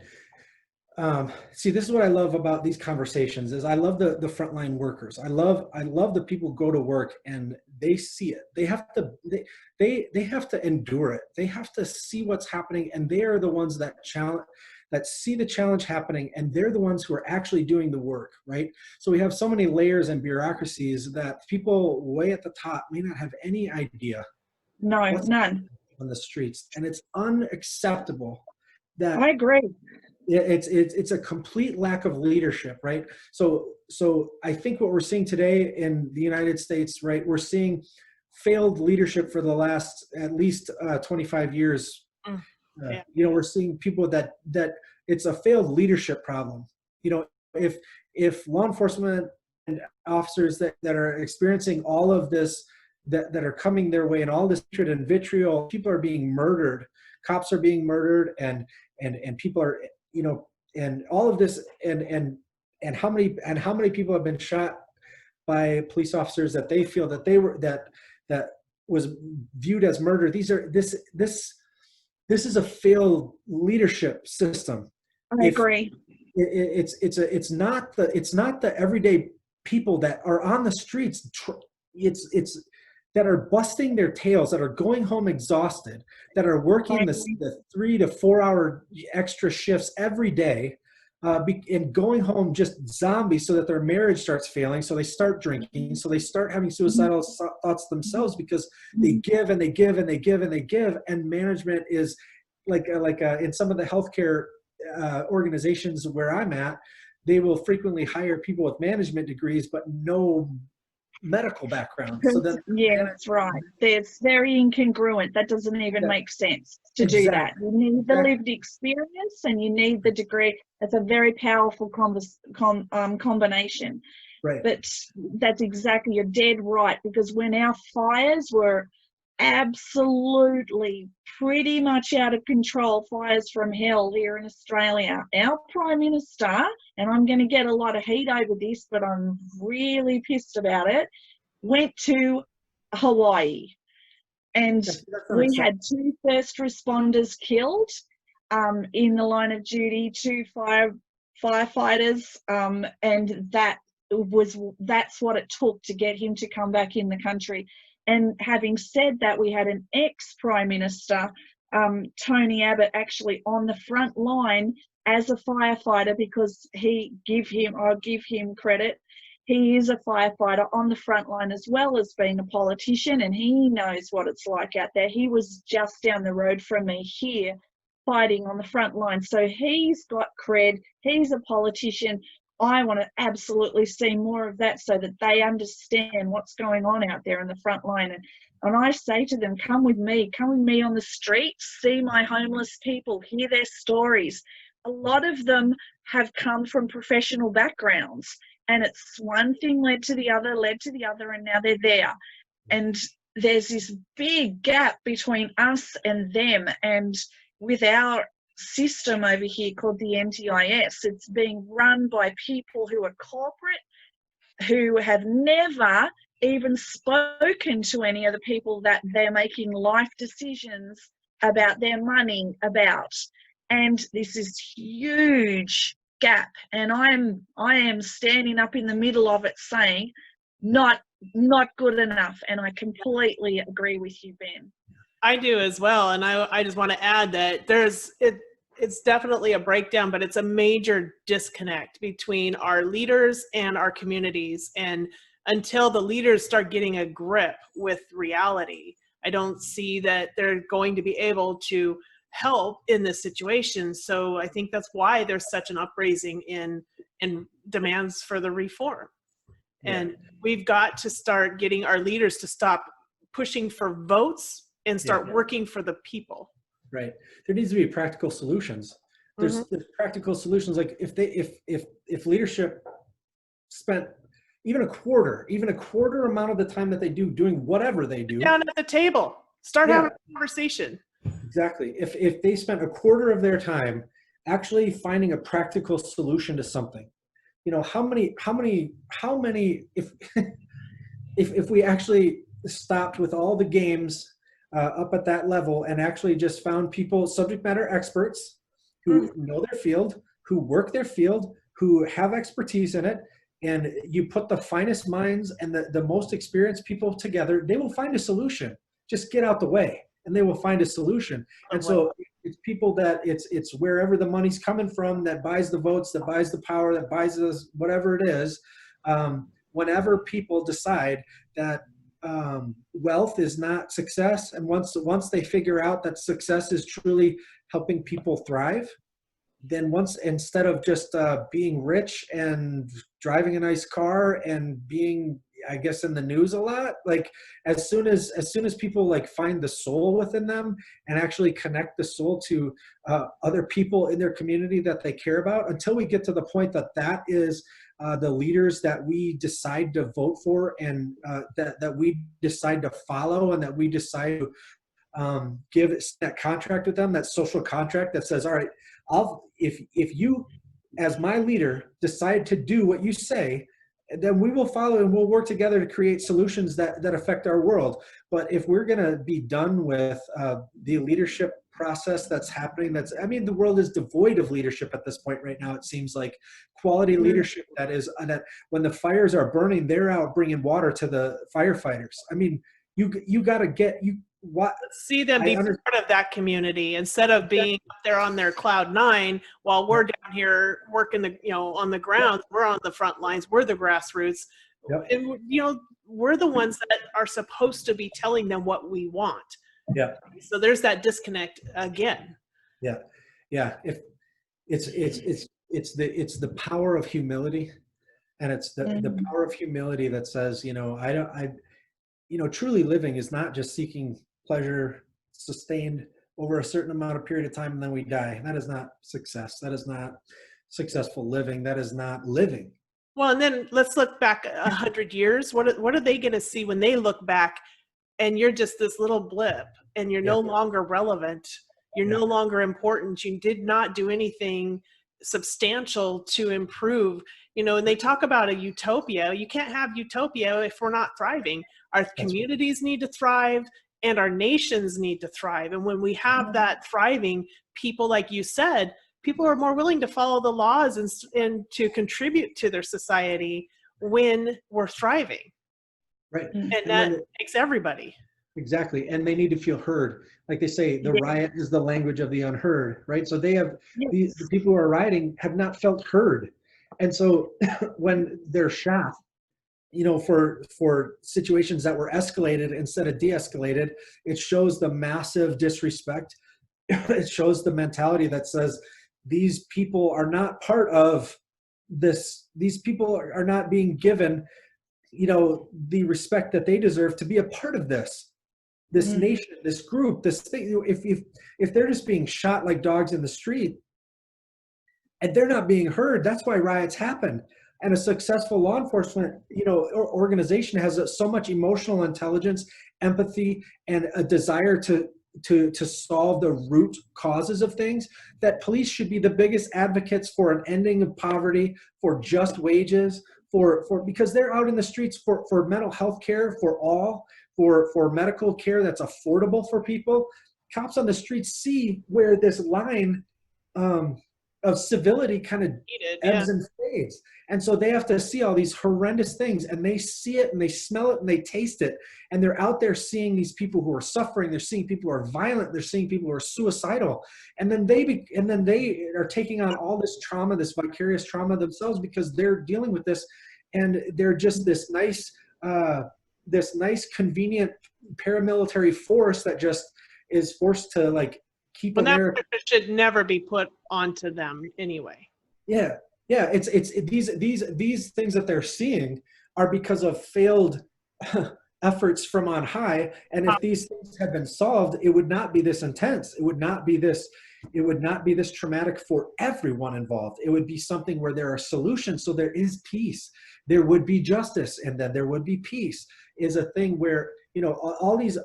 C: see, this is what I love about these conversations is I love the frontline workers. I love the people who go to work and they see it. They have to endure it. They have to see what's happening, and they are the ones that see the challenge happening, and they're the ones who are actually doing the work, right? So we have so many layers and bureaucracies that people way at the top may not have any idea.
A: No, none.
C: On the streets, and it's unacceptable. That
A: I agree.
C: It's a complete lack of leadership, right? So I think what we're seeing today in the United States, right, we're seeing failed leadership for the last at least 25 years. You know, we're seeing people that it's a failed leadership problem. You know, if law enforcement and officers that are experiencing all of this, that are coming their way, and all this hatred and vitriol, people are being murdered, cops are being murdered, and people are, you know, and all of this, and how many people have been shot by police officers that they feel that they were that was viewed as murder. This is a failed leadership system.
A: I agree.
C: It's not the everyday people that are on the streets. It's that are busting their tails, that are going home exhausted, that are working the 3 to 4 hour extra shifts every day, and going home just zombies, so that their marriage starts failing, so they start drinking, so they start having suicidal thoughts themselves, because they give and they give and they give and they give, and management is like in some of the healthcare organizations where I'm at, they will frequently hire people with management degrees but no medical background. So then,
A: yeah, that's right. It's very incongruent. That doesn't even make sense to do that. You need the lived experience and you need the degree. It's a very powerful combination.
C: Right.
A: But that's exactly, you're dead right, because when our fires were absolutely pretty much out of control, fires from hell here in Australia, our Prime Minister, and I'm going to get a lot of heat over this, but I'm really pissed about it, went to Hawaii, and we had 2 first responders killed in the line of duty, 2 firefighters, and that's what it took to get him to come back in the country. And having said that, we had an ex-Prime Minister, Tony Abbott, actually on the front line as a firefighter, because I'll give him credit, he is a firefighter on the front line as well as being a politician, and he knows what it's like out there. He was just down the road from me here fighting on the front line. So he's got cred, he's a politician. I want to absolutely see more of that, so that they understand what's going on out there in the front line. And And I say to them, come with me on the street, see my homeless people, hear their stories. A lot of them have come from professional backgrounds, and it's one thing led to the other, and now they're there. And there's this big gap between us and them. And with our system over here called the NTIS, it's being run by people who are corporate, who have never even spoken to any of the people that they're making life decisions about their money about. And this is huge gap. And I am standing up in the middle of it saying, not good enough. And I completely agree with you, Ben.
B: I do as well. And I just want to add that it's definitely a breakdown, but it's a major disconnect between our leaders and our communities. And until the leaders start getting a grip with reality, I don't see that they're going to be able to help in this situation. So I think that's why there's such an upraising in demands for the reform. And we've got to start getting our leaders to stop pushing for votes and start working for the people.
C: Right. There needs to be practical solutions. There's practical solutions. Like if leadership spent even a quarter amount of the time that they do doing whatever they do.
B: Down at the table, start having a conversation.
C: Exactly. If they spent a quarter of their time actually finding a practical solution to something, you know, how many, if we actually stopped with all the games up at that level and actually just found people, subject matter experts who know their field, who work their field, who have expertise in it, and you put the finest minds and the most experienced people together, they will find a solution. Just get out the way and they will find a solution. And so it's people that it's wherever the money's coming from that buys the votes, that buys the power, that buys this, whatever it is. Whenever people decide that wealth is not success, and once they figure out that success is truly helping people thrive, then instead of just being rich and driving a nice car and being, I guess, in the news a lot, like as soon as people like find the soul within them and actually connect the soul to other people in their community that they care about, until we get to the point that is the leaders that we decide to vote for and that we decide to follow and that we decide to give that contract with them, that social contract that says, all right, if you as my leader decide to do what you say, then we will follow and we'll work together to create solutions that affect our world. But if we're going to be done with the leadership process that's happening, the world is devoid of leadership at this point right now. It seems like quality leadership that when the fires are burning, they're out bringing water to the firefighters. I mean, you got to
B: see them be part of that community instead of being up there on their cloud nine while we're down here working on the ground. We're on the front lines. We're the grassroots. And we're the ones that are supposed to be telling them what we want. So there's that disconnect again.
C: If it's the power of humility, and it's the power of humility that says, truly living is not just seeking pleasure sustained over a certain amount of period of time and then we die. That is not success. That is not successful living. That is not living.
B: Well, and then let's look back 100 years. What are they going to see when they look back and you're just this little blip and you're no longer relevant? You're no longer important. You did not do anything substantial to improve, and they talk about a utopia. You can't have utopia if we're not thriving. Our communities need to thrive and our nations need to thrive. And when we have that thriving, people, like you said, people are more willing to follow the laws and to contribute to their society when we're thriving.
C: Right.
B: And that makes everybody.
C: Exactly. And they need to feel heard. Like they say, the riot is the language of the unheard, right? So they have, the people who are rioting have not felt heard. And so when they're shot, for situations that were escalated instead of de-escalated, it shows the massive disrespect. It shows the mentality that says these people are not part of this. These people are not being given, the respect that they deserve to be a part of this. this nation, this group, this thing, if they're just being shot like dogs in the street and they're not being heard, that's why riots happen. And a successful law enforcement, organization has so much emotional intelligence, empathy, and a desire to solve the root causes of things, that police should be the biggest advocates for an ending of poverty, for just wages, because they're out in the streets for mental health care for all, for medical care that's affordable for people. Cops on the streets see where this line of civility kind of ebbs and fades. And so they have to see all these horrendous things, and they see it and they smell it and they taste it. And they're out there seeing these people who are suffering. They're seeing people who are violent. They're seeing people who are suicidal. And then they are taking on all this trauma, this vicarious trauma themselves, because they're dealing with this. And they're just this nice, convenient paramilitary force that just is forced to like keep America.
B: That should never be put onto them anyway.
C: Yeah. These things that they're seeing are because of failed efforts from on high. And if these things had been solved, it would not be this intense. It would not be this traumatic for everyone involved. It would be something where there are solutions. So there is peace. There would be justice, and then there would be peace. Is a thing where, all these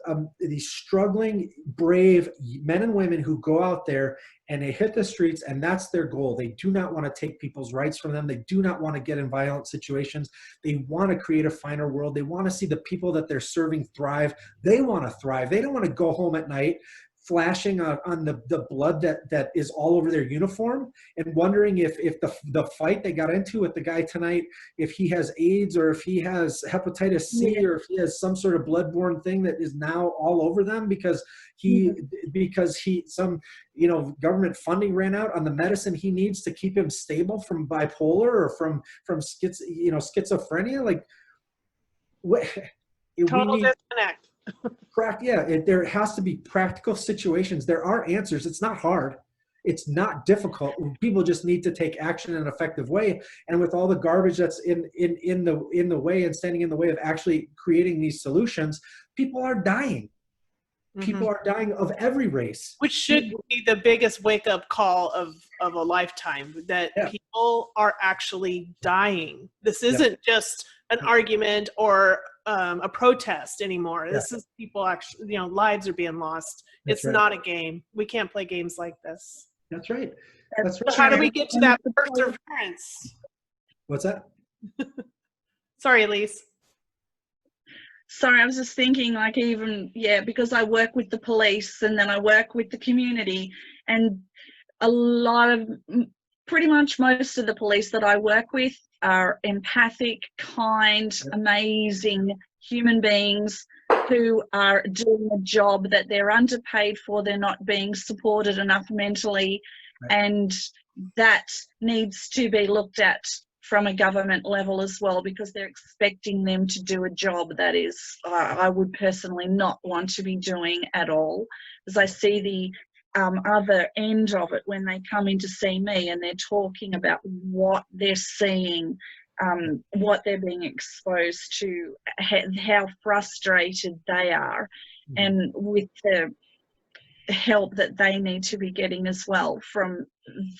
C: struggling, brave men and women who go out there and they hit the streets, and that's their goal. They do not want to take people's rights from them. They do not want to get in violent situations. They want to create a finer world. They want to see the people that they're serving thrive. They want to thrive. They don't want to go home at night flashing on the blood that is all over their uniform and wondering if the fight they got into with the guy tonight, if he has AIDS or if he has hepatitis C or if he has some sort of bloodborne thing that is now all over them because some government funding ran out on the medicine he needs to keep him stable from bipolar or from schizophrenia. Like,
B: Total disconnect.
C: There has to be practical situations. There are answers. It's not hard. It's not difficult. People just need to take action in an effective way. And with all the garbage that's in the way and standing in the way of actually creating these solutions, people are dying. People are dying of every race.
B: Which should be the biggest wake-up call of a lifetime, that people are actually dying. This isn't just an argument or a protest anymore. This is people actually, lives are being lost. It's not a game. We can't play games like this.
C: That's right.
B: How do we get to that perseverance?
C: What's that?
B: Sorry, Elise.
D: Sorry, I was just thinking, because I work with the police and then I work with the community, and pretty much most of the police that I work with are empathic, kind, amazing human beings who are doing a job that they're underpaid for. They're not being supported enough mentally, and that needs to be looked at from a government level as well, because they're expecting them to do a job that is, I would personally not want to be doing at all, as I see the other end of it when they come in to see me and they're talking about what they're seeing, what they're being exposed to, how frustrated they are, and with the help that they need to be getting as well from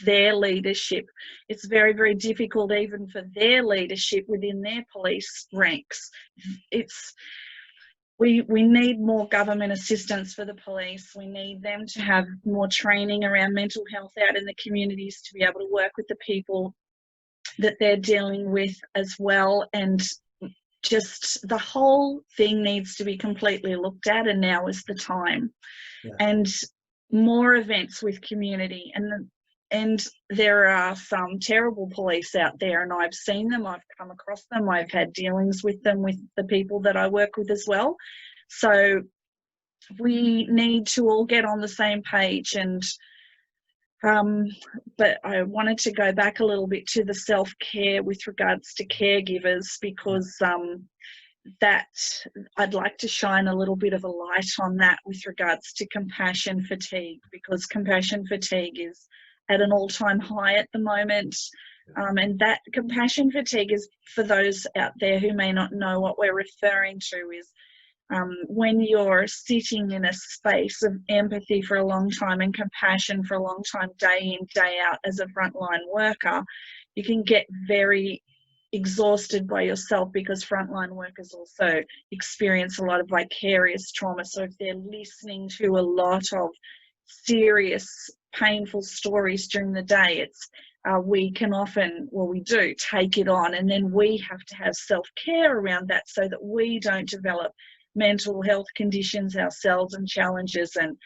D: their leadership. It's very, very difficult even for their leadership within their police ranks. We need more government assistance for the police. We need them to have more training around mental health out in the communities to be able to work with the people that they're dealing with as well. And just the whole thing needs to be completely looked at, and now is the time. And more events with community. And there are some terrible police out there, and I've seen them, I've come across them, I've had dealings with them, with the people that I work with as well. So we need to all get on the same page. And but I wanted to go back a little bit to the self-care with regards to caregivers, because that I'd like to shine a little bit of a light on that with regards to compassion fatigue, because compassion fatigue is at an all-time high at the moment. And that compassion fatigue is, for those out there who may not know what we're referring to, is when you're sitting in a space of empathy for a long time and compassion for a long time, day in, day out as a frontline worker, you can get very exhausted by yourself, because frontline workers also experience a lot of vicarious trauma. So if they're listening to a lot of serious, painful stories during the day, it's we can often, well, we do take it on, and then we have to have self-care around that so that we don't develop mental health conditions ourselves and challenges, and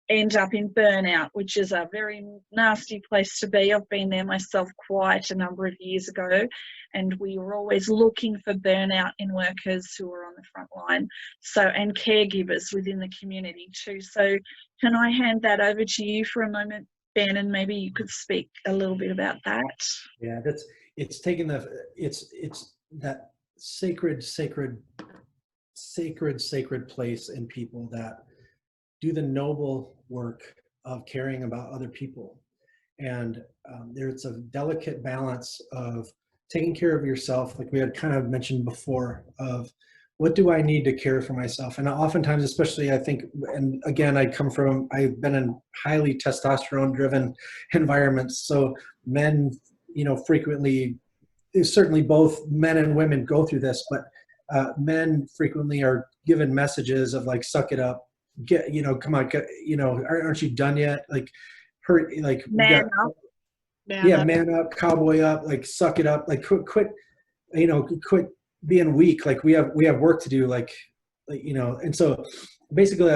D: end up in burnout, which is a very nasty place to be. I've been there myself quite a number of years ago, and we were always looking for burnout in workers who are on the front line, so, and caregivers within the community too. So can I hand that over to you for a moment, Ben, and maybe you could speak a little bit about that?
C: Yeah, it's taking it's that sacred place in people that do the noble work of caring about other people. And there's a delicate balance of taking care of yourself, like we had kind of mentioned before, of what do I need to care for myself? And oftentimes, especially I think, and again, I've been in highly testosterone driven environments. So men, frequently, certainly both men and women go through this, but men frequently are given messages of like, suck it up, come on, aren't you done yet? Like,
D: Man up.
C: Man up, cowboy up, like, suck it up, like, quit being weak. Like we have work to do, and so basically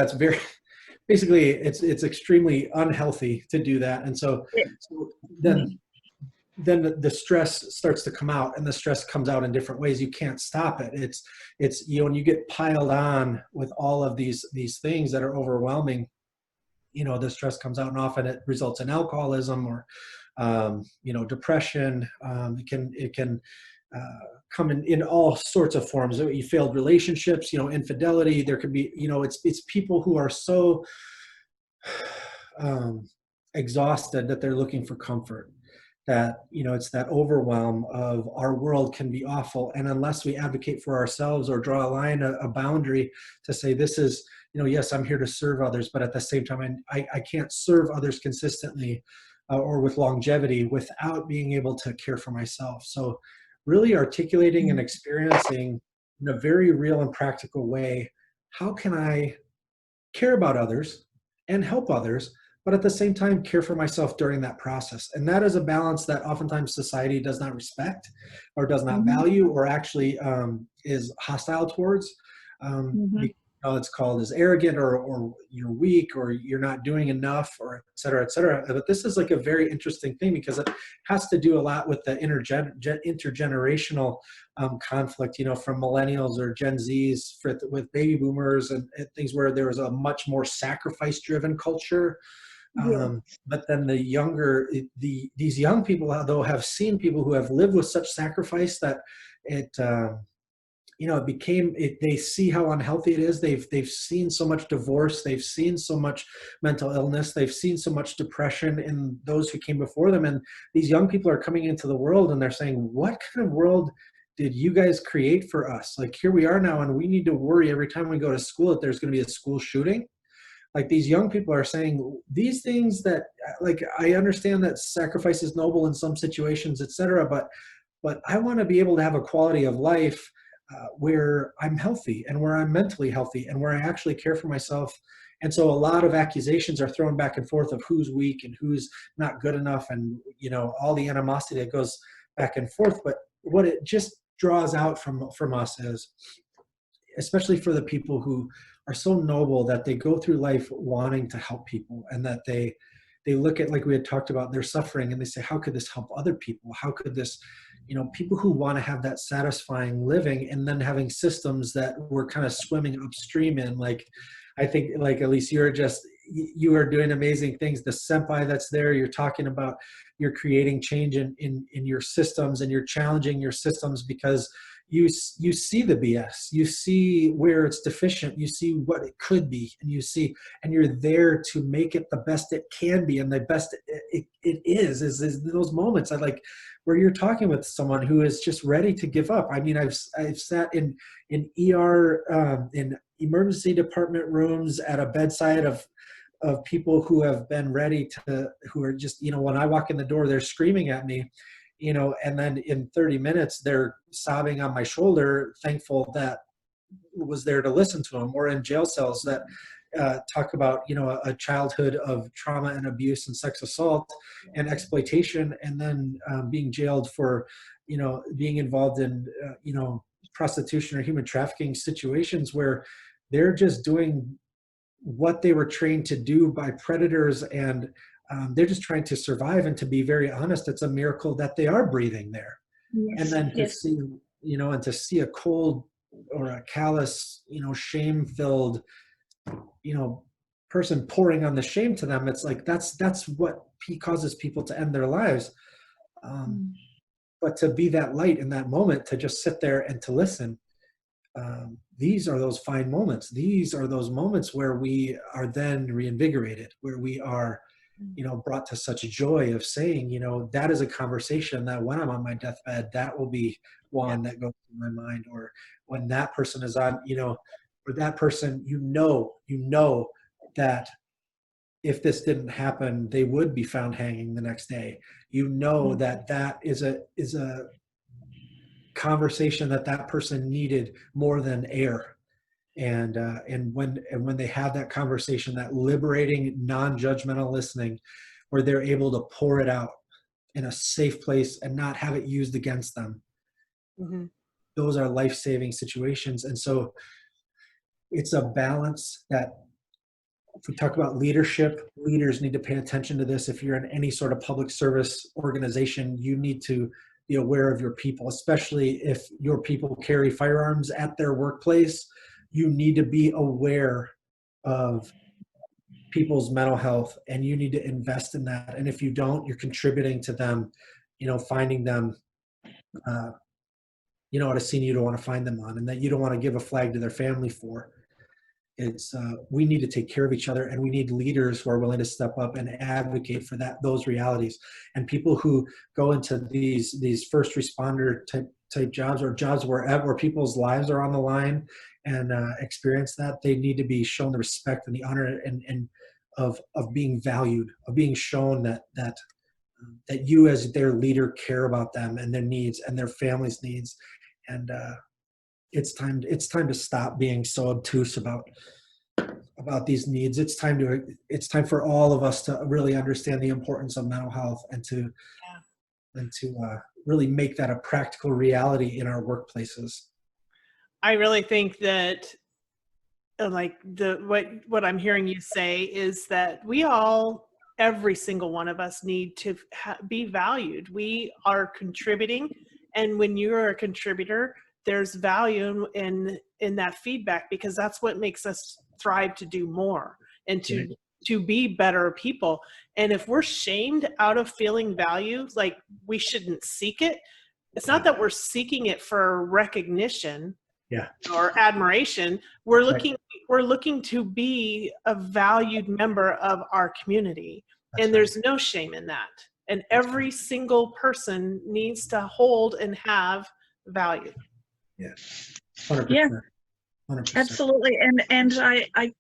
C: it's extremely unhealthy to do that. And so then the stress starts to come out, and the stress comes out in different ways. You can't stop it. It's when you get piled on with all of these things that are overwhelming, the stress comes out, and often it results in alcoholism or depression. It can come in all sorts of forms. You failed relationships, infidelity. There could be, it's people who are so exhausted that they're looking for comfort. That, it's that overwhelm of our world can be awful. And unless we advocate for ourselves or draw a line, a boundary to say, this is, yes, I'm here to serve others, but at the same time, I can't serve others consistently or with longevity without being able to care for myself. So really articulating and experiencing in a very real and practical way, how can I care about others and help others, but at the same time care for myself during that process? And that is a balance that oftentimes society does not respect or does not value, or actually is hostile towards. It's called as arrogant, or you're weak, or you're not doing enough, or et cetera, et cetera. But this is like a very interesting thing, because it has to do a lot with the intergenerational conflict, from millennials or Gen Zs with baby boomers and things where there was a much more sacrifice driven culture. But then these young people, though, have seen people who have lived with such sacrifice that they see how unhealthy it is. They've seen so much divorce. They've seen so much mental illness. They've seen so much depression in those who came before them. And these young people are coming into the world, and they're saying, what kind of world did you guys create for us? Like, here we are now, and we need to worry every time we go to school that there's going to be a school shooting. Like, these young people are saying these things that, like, I understand that sacrifice is noble in some situations, et cetera, but I want to be able to have a quality of life where I'm healthy and where I'm mentally healthy and where I actually care for myself. And so a lot of accusations are thrown back and forth of who's weak and who's not good enough, and all the animosity that goes back and forth. But what it just draws out from us is, especially for the people who are so noble that they go through life wanting to help people, and that they look at, like we had talked about, their suffering, and they say, how could this help other people? How could this, people who want to have that satisfying living, and then having systems that we're kind of swimming upstream in. Like, I think, like, Elise, you are doing amazing things. The senpai that's there, you're talking about, you're creating change in your systems, and you're challenging your systems because, you see the BS, you see where it's deficient, you see what it could be, and you're there to make it the best it can be, and the best it is those moments. I like where you're talking with someone who is just ready to give up. I mean, I've sat in ER, in emergency department rooms at a bedside of people who have been ready to, who are just, when I walk in the door, they're screaming at me, and then in 30 minutes, they're sobbing on my shoulder, thankful that was there to listen to them. Or in jail cells that talk about, a childhood of trauma and abuse and sex assault and exploitation, and then being jailed for, being involved in, prostitution or human trafficking situations where they're just doing what they were trained to do by predators, and they're just trying to survive. And to be very honest, it's a miracle that they are breathing there.
D: Yes,
C: And then to
D: yes.
C: see, and to see a cold or a callous, shame-filled, person pouring on the shame to them, it's like that's what causes people to end their lives. But to be that light in that moment, to just sit there and to listen, these are those fine moments. These are those moments where we are then reinvigorated, where we are, brought to such joy of saying, that is a conversation that when I'm on my deathbed, that will be one that goes through my mind. Or when that person is on, or that person, that if this didn't happen, they would be found hanging the next day. That is a conversation that person needed more than air. And when they have that conversation, that liberating, non-judgmental listening, where they're able to pour it out in a safe place and not have it used against them, those are life-saving situations. And so it's a balance that, if we talk about leadership, leaders need to pay attention to this. If you're in any sort of public service organization, you need to be aware of your people, especially if your people carry firearms at their workplace. You need to be aware of people's mental health, and you need to invest in that. And if you don't, you're contributing to them, finding them, at a scene you don't want to find them on, and that you don't want to give a flag to their family for. It's we need to take care of each other, and we need leaders who are willing to step up and advocate for those realities. And people who go into these first responder type jobs, or jobs where people's lives are on the line, and experience that, they need to be shown the respect and the honor and of being valued, of being shown that you as their leader care about them and their needs and their families' needs. And it's time to stop being so obtuse about these needs. It's time for all of us to really understand the importance of mental health, and to really make that a practical reality in our workplaces.
B: I really think that what I'm hearing you say is that every single one of us need to be valued. We are contributing, and when you're a contributor, there's value in that feedback, because that's what makes us thrive to do more and to be better people. And if we're shamed out of feeling value, like, we shouldn't seek it. It's not that we're seeking it for recognition or admiration. We're looking to be a valued member of our community. And there's no shame in that. And every single person needs to hold and have value.
C: Yeah, 100%.
D: Yeah,
C: 100%.
D: Absolutely. And I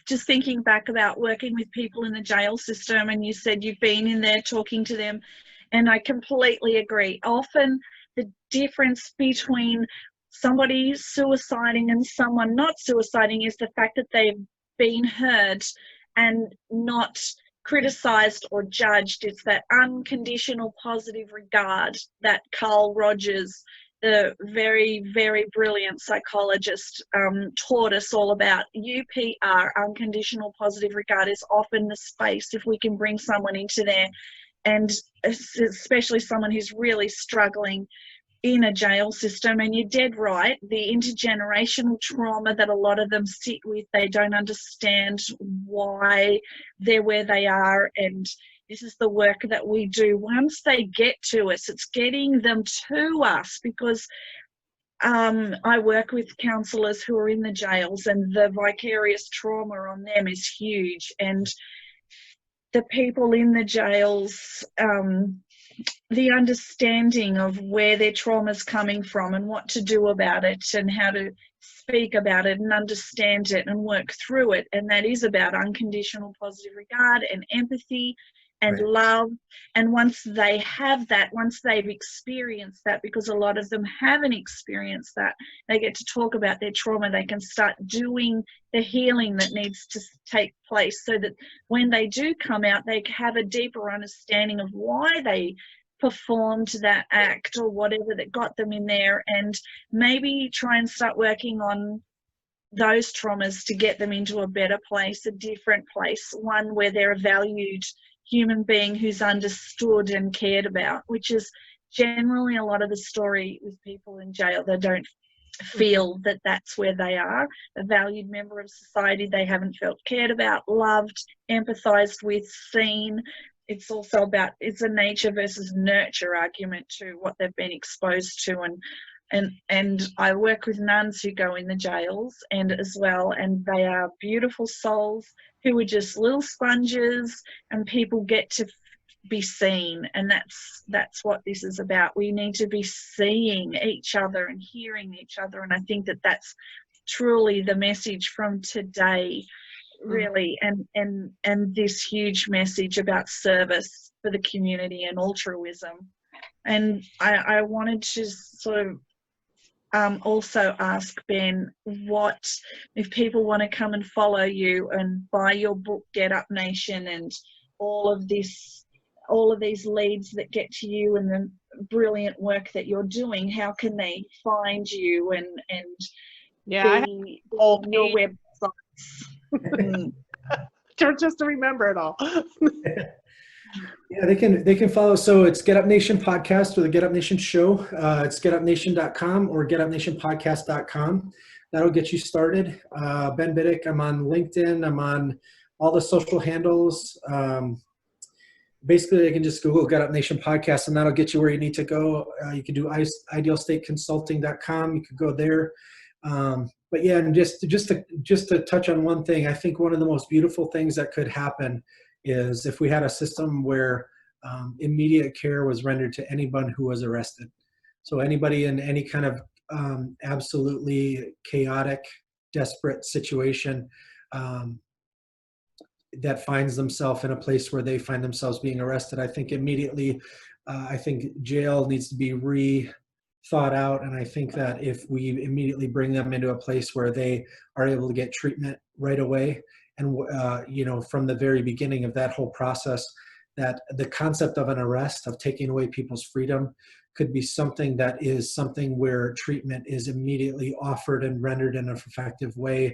D: just thinking back about working with people in the jail system, and you said you've been in there talking to them, and I completely agree. Often the difference between somebody suiciding and someone not suiciding is the fact that they've been heard and not criticized or judged. It's that unconditional positive regard that Carl Rogers, the very, very brilliant psychologist, taught us all about. UPR, unconditional positive regard, is often the space, if we can bring someone into there, and especially someone who's really struggling in a jail system. And you're dead right, the intergenerational trauma that a lot of them sit with, they don't understand why they're where they are. And this is the work that we do. Once they get to us, it's getting them to us, because I work with counsellors who are in the jails, and the vicarious trauma on them is huge. And the people in the jails, the understanding of where their trauma is coming from and what to do about it and how to speak about it and understand it and work through it. And that is about unconditional positive regard and empathy and love. And once they have that, once they've experienced that, because a lot of them haven't experienced that, they get to talk about their trauma. They can start doing the healing that needs to take place, so that when they do come out, they have a deeper understanding of why they performed that act or whatever that got them in there, and maybe try and start working on those traumas to get them into a better place, a different place, one where they're a valued human being who's understood and cared about, which is generally a lot of the story with people in jail. They don't feel that that's where they are, a valued member of society. They haven't felt cared about, loved, empathized with, seen. It's also about, it's a nature versus nurture argument to what they've been exposed to. And I work with nuns who go in the jails and as well, and they are beautiful souls who are just little sponges, and people get to be seen. And that's what this is about. We need to be seeing each other and hearing each other. And I think that that's truly the message from today, really, and this huge message about service for the community and altruism. And I wanted to sort of also ask Ben, what if people want to come and follow you and buy your book Get Up Nation and all of these leads that get to you and the brilliant work that you're doing? How can they find you and on your websites?
B: Just to remember it all.
C: Yeah, they can follow. So it's Get Up Nation podcast or the Get Up Nation show. It's getupnation.com or getupnationpodcast.com. That'll get you started. Ben Biddick. I'm on LinkedIn. I'm on all the social handles. Basically, they can just Google Get Up Nation podcast, and that'll get you where you need to go. You can do idealstateconsulting.com. You could go there. But yeah, and just to touch on one thing, I think one of the most beautiful things that could happen is if we had a system where immediate care was rendered to anyone who was arrested. So anybody in any kind of absolutely chaotic, desperate situation that finds themselves in a place where they find themselves being arrested, I think immediately, I think jail needs to be thought out. And I think that if we immediately bring them into a place where they are able to get treatment right away, and from the very beginning of that whole process, that the concept of an arrest, of taking away people's freedom, could be something that is something where treatment is immediately offered and rendered in an effective way.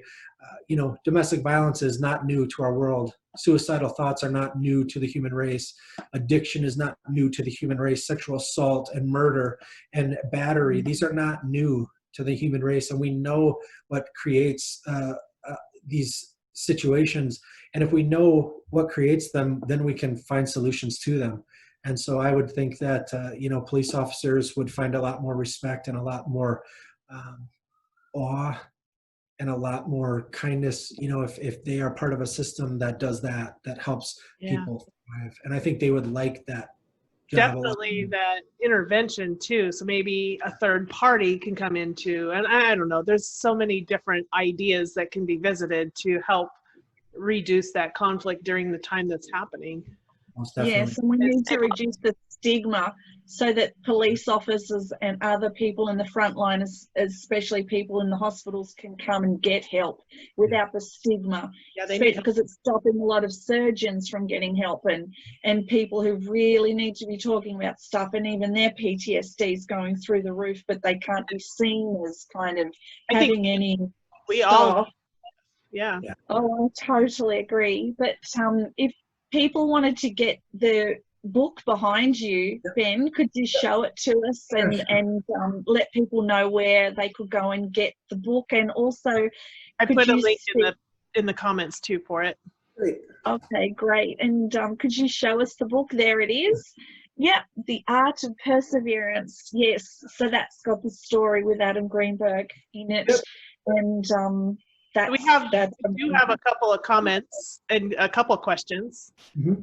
C: Domestic violence is not new to our world. Suicidal thoughts are not new to the human race. Addiction is not new to the human race. Sexual assault and murder and battery, these are not new to the human race. And we know what creates these situations. And if we know what creates them, then we can find solutions to them. And so I would think that, police officers would find a lot more respect and a lot more awe and a lot more kindness, if they are part of a system that does that helps people thrive. And I think they would like that.
B: Definitely that intervention too. So maybe a third party can come into, and I don't know, there's so many different ideas that can be visited to help reduce that conflict during the time that's happening.
D: Yes, and we need to reduce the stigma so that police officers and other people in the front line, especially people in the hospitals, can come and get help without the stigma. Because it's stopping a lot of surgeons from getting help and people who really need to be talking about stuff, and even their PTSD is going through the roof, but they can't be seen as kind of having any stuff. Oh, I totally agree. But if people wanted to get the book behind you, Ben, could you show it to us and let people know where they could go and get the book? And also,
B: I put a link in the comments too for it.
C: Great.
D: Okay, great. And could you show us the book? There it is. Yeah, The Art of Perseverance. Yes, so that's got the story with Adam Greenberg in it,
C: Yep.
D: and
B: We do have a couple of comments and a couple of questions. There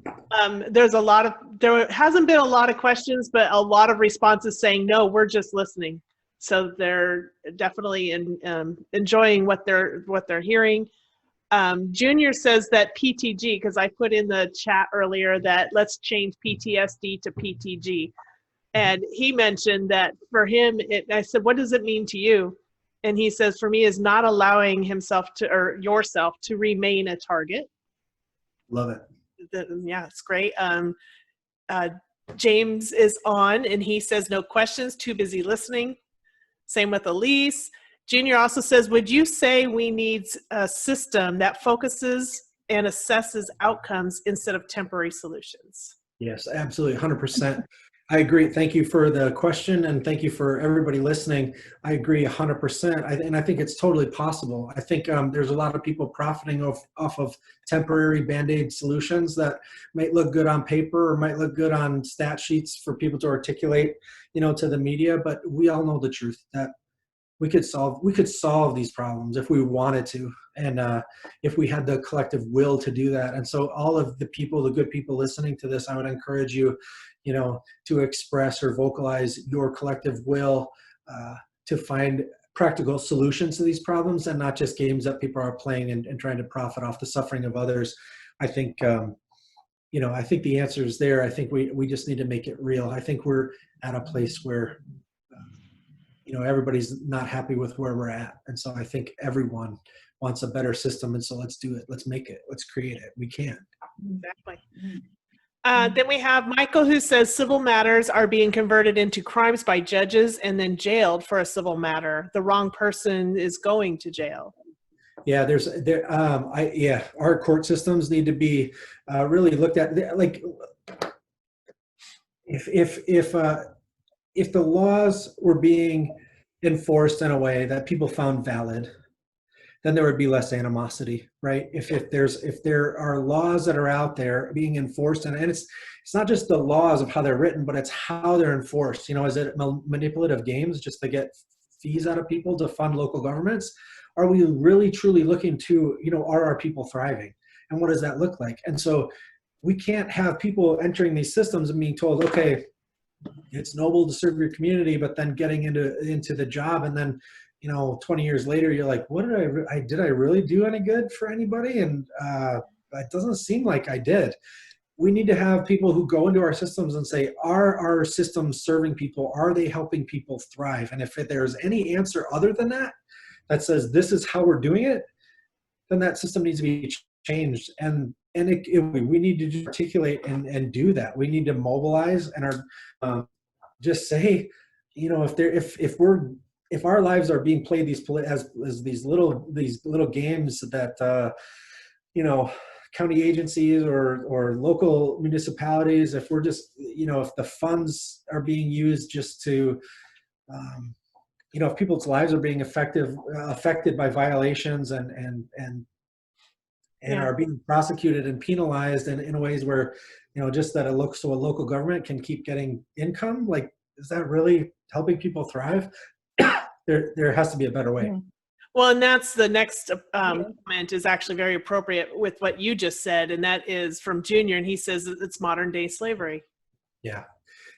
B: hasn't been a lot of questions, but a lot of responses saying, no, we're just listening. So they're definitely enjoying what they're hearing. Junior says that PTG, because I put in the chat earlier that let's change PTSD to PTG. And he mentioned that for him, I said, what does it mean to you? And he says, for me, is not allowing himself to, or yourself to remain a target.
C: Love it.
B: Yeah, it's great. James is on and he says, no questions, too busy listening. Same with Elise. Junior also says, would you say we need a system that focuses and assesses outcomes instead of temporary solutions?
C: Yes, absolutely, 100%. I agree. Thank you for the question, and thank you for everybody listening. I agree 100%, and I think it's totally possible. I think there's a lot of people profiting off of temporary Band-Aid solutions that might look good on paper or might look good on stat sheets for people to articulate, to the media. But we all know the truth that we could solve these problems if we wanted to, and if we had the collective will to do that. And so all of the good people listening to this, I would encourage you, to express or vocalize your collective will to find practical solutions to these problems, and not just games that people are playing and trying to profit off the suffering of others. I think I think the answer is there. I think we just need to make it real. I think we're at a place where everybody's not happy with where we're at. And so I think everyone wants a better system. And so let's do it. Let's make it. Let's create it. We can.
B: Exactly. Then we have Michael, who says civil matters are being converted into crimes by judges and then jailed for a civil matter. The wrong person is going to jail.
C: Yeah, our court systems need to be really looked at. Like, if the laws were being enforced in a way that people found valid, then there would be less animosity, right? If there are laws that are out there being enforced, and it's not just the laws of how they're written, but it's how they're enforced. Is it manipulative games just to get fees out of people to fund local governments? Are we really truly looking to, are our people thriving? And what does that look like? And so we can't have people entering these systems and being told, okay, it's noble to serve your community, but then getting into the job, and then 20 years later you're like, what did I really do any good for anybody? And it doesn't seem like I did. We need to have people who go into our systems and say, are our systems serving people? Are they helping people thrive? And if there's any answer other than that says this is how we're doing it, then that system needs to be changed. And we need to articulate and do that. We need to mobilize and just say, if our lives are being played as these little games that county agencies or local municipalities, if we're just if the funds are being used just to if people's lives are being affected by violations and are being prosecuted and penalized in ways where just that it looks so a local government can keep getting income, like, is that really helping people thrive? There has to be a better way.
B: Well, and that's the next comment is actually very appropriate with what you just said, and that is from Junior, and he says it's modern day slavery. Yeah,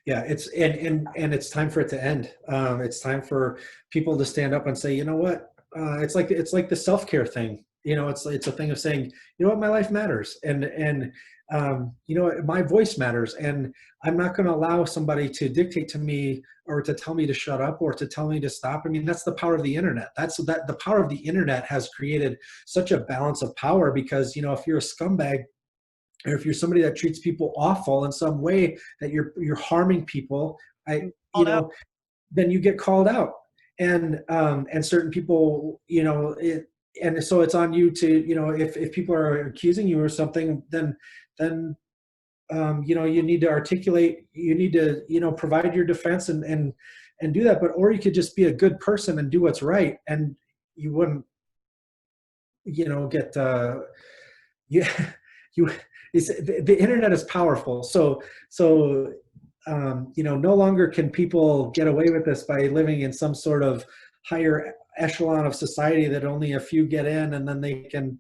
B: it's and it's time for it to end. It's time for people to stand up and say, you know what? It's like the self-care thing. It's a thing of saying, you know what, my life matters, and my voice matters, and I'm not going to allow somebody to dictate to me or to tell me to shut up or to tell me to stop. I mean, that's the power of the internet. The power of the internet has created such a balance of power, because if you're a scumbag, or if you're somebody that treats people awful in some way, that you're harming people, then you get called out, and certain people, and so it's on you to, if people are accusing you or something, then you need to articulate, you need to, provide your defense and do that. But, or you could just be a good person and do what's right, and you wouldn't, get, the internet is powerful. So
C: no longer can people get away with this by living in some sort of higher echelon of society that only a few get in, and then they can,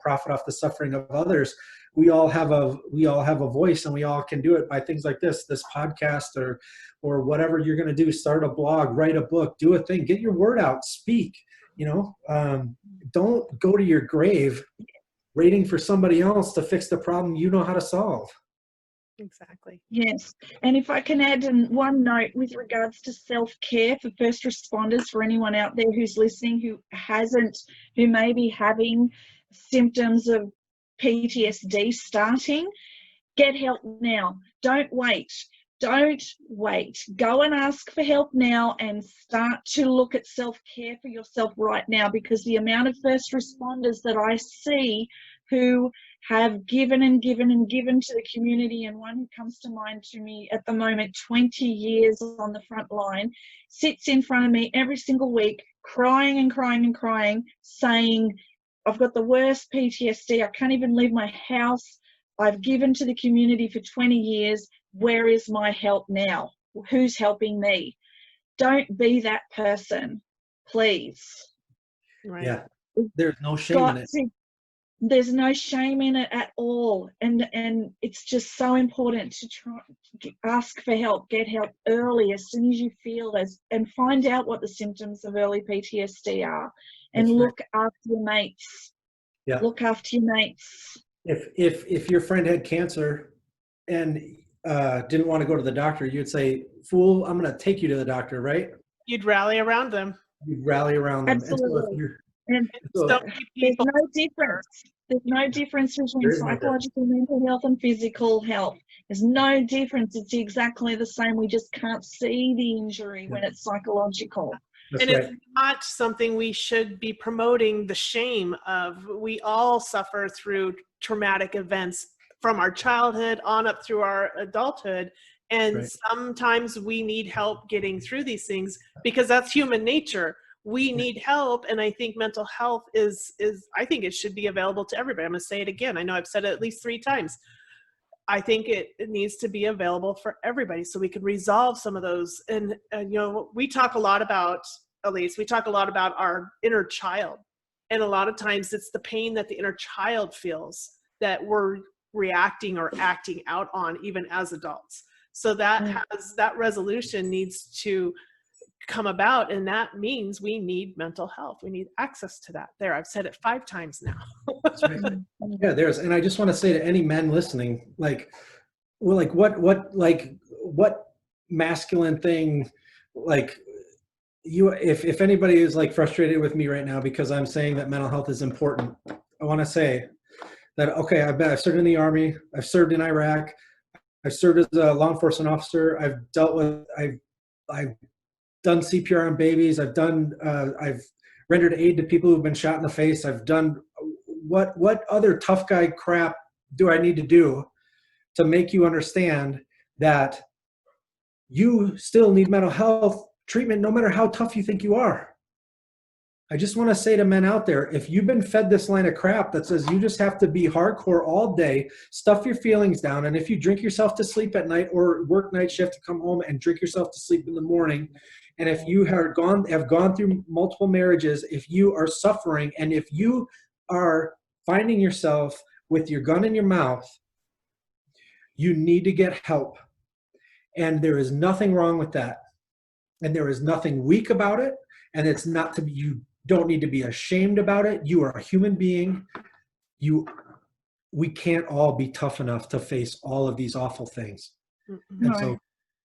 C: profit off the suffering of others. We all have a voice, and we all can do it by things like this podcast, or whatever you're going to do. Start a blog, write a book, do a thing, get your word out, speak. Don't go to your grave waiting for somebody else to fix the problem you know how to solve.
B: Exactly.
D: Yes. And if I can add in one note with regards to self-care for first responders, for anyone out there who's listening who may be having symptoms of PTSD starting, get help now. Don't wait. Don't wait. Go and ask for help now and start to look at self-care for yourself right now, because the amount of first responders that I see who have given and given and given to the community, and one who comes to mind to me at the moment, 20 years on the front line, sits in front of me every single week crying and crying and crying, saying, I've got the worst PTSD, I can't even leave my house, I've given to the community for 20 years, where is my help now? Who's helping me? Don't be that person, please.
B: Right.
C: Yeah, there's no shame in it.
D: There's no shame in it at all, and it's just so important to try ask for help, get help early as soon as you feel and find out what the symptoms of early PTSD are, and
C: That's
D: look after your mates.
C: Yeah.
D: Look after your mates.
C: If your friend had cancer and didn't want to go to the doctor, you'd say, "Fool, I'm going to take you to the doctor," right?
B: You'd rally around them.
C: You'd rally around them.
D: Absolutely. And
C: So
D: there's no difference. There's no difference between psychological, mental health, and physical health. There's no difference. It's exactly the same. We just can't see the injury when it's psychological.
C: That's
B: and
C: right.
B: it's not something we should be promoting the shame of. We all suffer through traumatic events from our childhood on up through our adulthood. And
C: Right.
B: sometimes we need help getting through these things because that's human nature. We need help. And I think mental health I think it should be available to everybody. I'm going to say it again. I know I've said it at least 3 times. I think it needs to be available for everybody so we can resolve some of those. And we talk a lot about, Elise, we talk a lot about our inner child. And a lot of times it's the pain that the inner child feels that we're reacting or acting out on even as adults. So that resolution needs to come about, and that means we need mental health. We need access to that. There, I've said it 5 times now.
C: That's right. Yeah, and I just want to say to any men listening, what masculine thing, if anybody is frustrated with me right now because I'm saying that mental health is important, I want to say that, okay, I've served in the Army, I've served in Iraq, I've served as a law enforcement officer, I've done CPR on babies, I've rendered aid to people who've been shot in the face, I've done what other tough guy crap do I need to do to make you understand that you still need mental health treatment no matter how tough you think you are? I just want to say to men out there, if you've been fed this line of crap that says you just have to be hardcore all day, stuff your feelings down, and if you drink yourself to sleep at night or work night shift to come home and drink yourself to sleep in the morning, and if you have gone through multiple marriages, if you are suffering, and if you are finding yourself with your gun in your mouth, you need to get help. And there is nothing wrong with that. And there is nothing weak about it. And it's not to be, you don't need to be ashamed about it. You are a human being. We can't all be tough enough to face all of these awful things. Mm-hmm. And so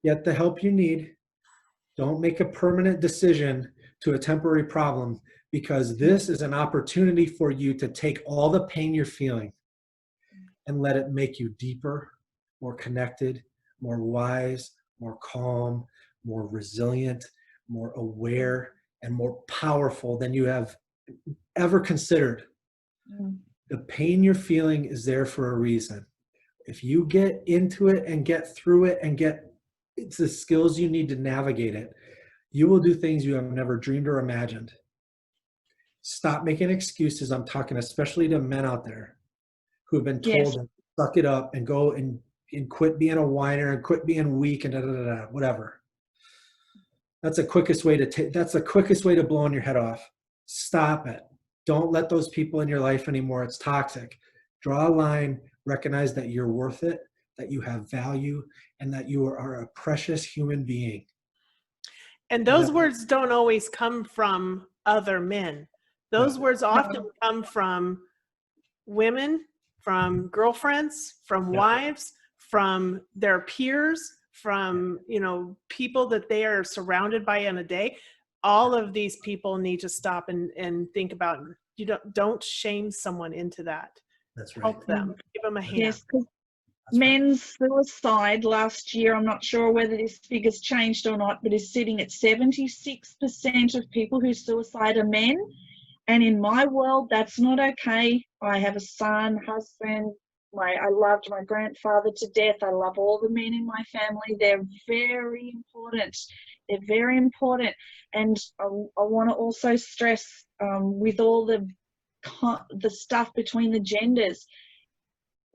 C: get the help you need. Don't make a permanent decision to a temporary problem, because this is an opportunity for you to take all the pain you're feeling and let it make you deeper, more connected, more wise, more calm, more resilient, more aware, and more powerful than you have ever considered. Mm. The pain you're feeling is there for a reason. If you get into it and get through it and it's the skills you need to navigate it, you will do things you have never dreamed or imagined. Stop making excuses. I'm talking especially to men out there who have been told to suck it up and go and and quit being a whiner and quit being weak and whatever. That's the quickest way to blowing your head off. Stop it. Don't let those people in your life anymore. It's toxic. Draw a line, recognize that you're worth it, that you have value, and that you are a precious human being.
B: And those words don't always come from other men. Those words often come from women, from girlfriends, from wives, from their peers, from, you know, people that they are surrounded by in a day. All of these people need to stop and think about, you don't shame someone into that.
C: That's right.
B: Help them, give them a hand.
D: Yes, because men's suicide last year, I'm not sure whether this figure's changed or not, but is sitting at 76% of people who suicide are men. And in my world, that's not okay. I have a son, husband. I loved my grandfather to death. I love all the men in my family. They're very important. They're very important. And I want to also stress with all the stuff between the genders,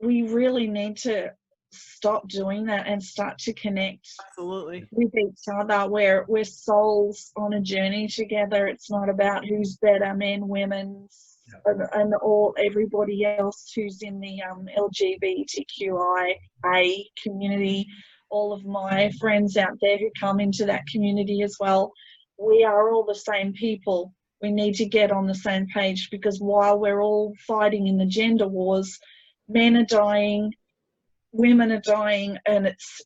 D: we really need to stop doing that and start to connect
B: Absolutely
D: with each other. We're souls on a journey together. It's not about who's better, men, women, and everybody else who's in the LGBTQIA community. All of my friends out there who come into that community as well. We are all the same people. We need to get on the same page, because while we're all fighting in the gender wars, men are dying, women are dying, and it's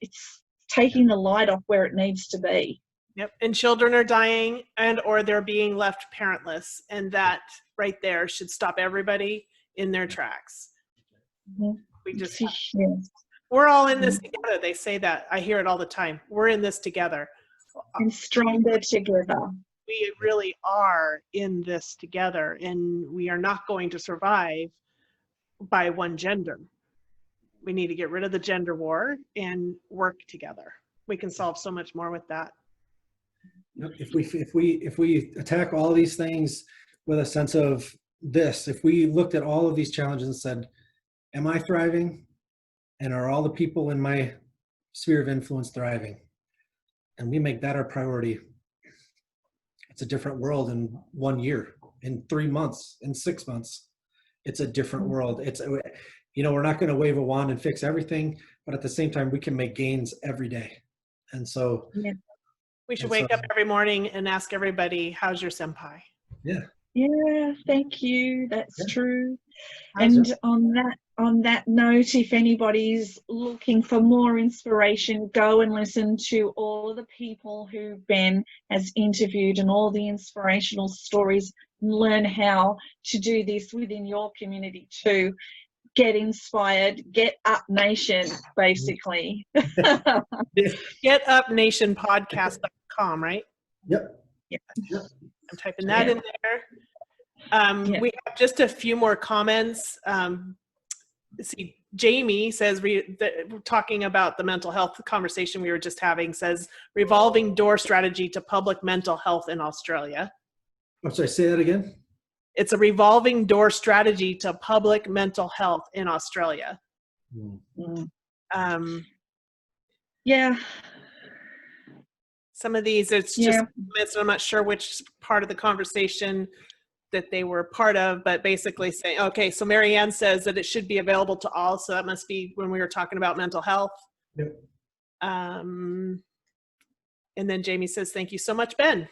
D: taking the light off where it needs to be.
B: Yep. And children are dying or they're being left parentless. And that right there should stop everybody in their tracks.
D: Mm-hmm.
B: We're all in this together. They say that. I hear it all the time. We're in this together.
D: And stronger together.
B: We really are in this together, and we are not going to survive by one gender. We need to get rid of the gender war and work together. We can solve so much more with that.
C: If we attack all these things with a sense of this, if we looked at all of these challenges and said, am I thriving? And are all the people in my sphere of influence thriving? And we make that our priority. It's a different world in 1 year, in 3 months, in 6 months. It's a different world. We're not going to wave a wand and fix everything, but at the same time, we can make gains every day. And so
B: we should wake up every morning and ask everybody, how's your senpai?
D: Yeah, thank you. That's true. And on that note, if anybody's looking for more inspiration, go and listen to all of the people who Ben has interviewed and all the inspirational stories, and learn how to do this within your community too. Get inspired, get up nation, basically.
B: GetUpNationPodcast.com, right?
C: Yep.
D: Yeah.
B: I'm typing that in there. We have just a few more comments. See, Jamie says, talking about the mental health conversation we were just having, says revolving door strategy to public mental health in Australia.
C: I'm sorry, say that again.
B: It's a revolving door strategy to public mental health in Australia.
D: Yeah.
B: Some of these, it's just comments, and I'm not sure which part of the conversation that they were part of, but basically saying, okay, so Marianne says that it should be available to all, so that must be when we were talking about mental health.
C: Yep.
B: And then Jamie says, thank you so much, Ben.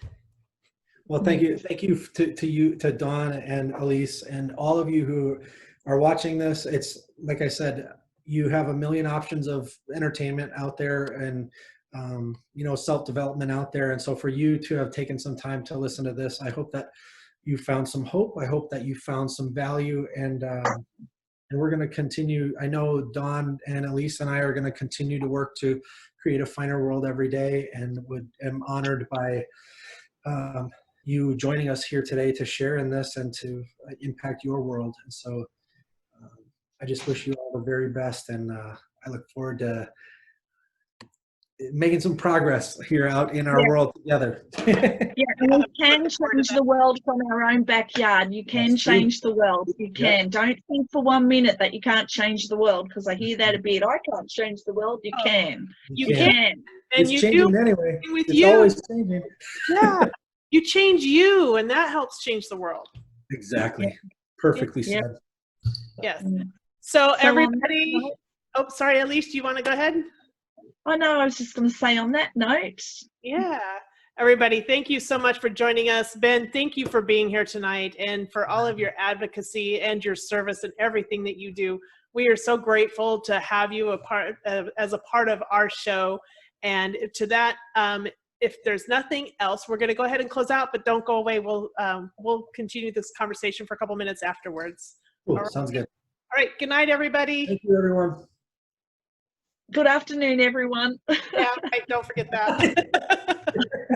C: Well, thank you to Dawn and Elise and all of you who are watching this. It's like I said, you have a million options of entertainment out there, and self-development out there. And so for you to have taken some time to listen to this, I hope that you found some hope. I hope that you found some value, and we're going to continue. I know Dawn and Elise and I are going to continue to work to create a finer world every day, and am honored by you joining us here today to share in this and to impact your world. And so I just wish you all the very best, and I look forward to making some progress here out in our world together.
D: Yeah, and we can change the world from our own backyard. You can
C: That's true.
D: change the world. You can. Don't think for 1 minute that you can't change the world, because I hear that a bit. I can't change the world. You can.
B: You
D: You
B: can.
D: can.
B: And
C: It's
B: you
C: changing
B: do
C: anyway.
B: with
C: It's
B: you.
C: always changing.
B: Yeah. You change you, and that helps change the world.
C: Exactly. Perfectly
D: Yeah.
C: said.
B: Yes.
D: Mm.
B: So
D: So on
B: everybody,
D: that note-
B: oh, sorry, Elise, do you want to go ahead?
D: I know, I was just going to say on that note.
B: Yeah. Everybody, thank you so much for joining us. Ben, thank you for being here tonight and for all of your advocacy and your service and everything that you do. We are so grateful to have you as a part of our show. And to that, if there's nothing else, we're going to go ahead and close out, but don't go away. We'll continue this conversation for a couple minutes afterwards.
C: Cool.
B: All right.
C: Sounds good.
B: All right. Good night, everybody.
C: Thank you, everyone.
D: Good afternoon, everyone.
B: Yeah, right, don't forget that.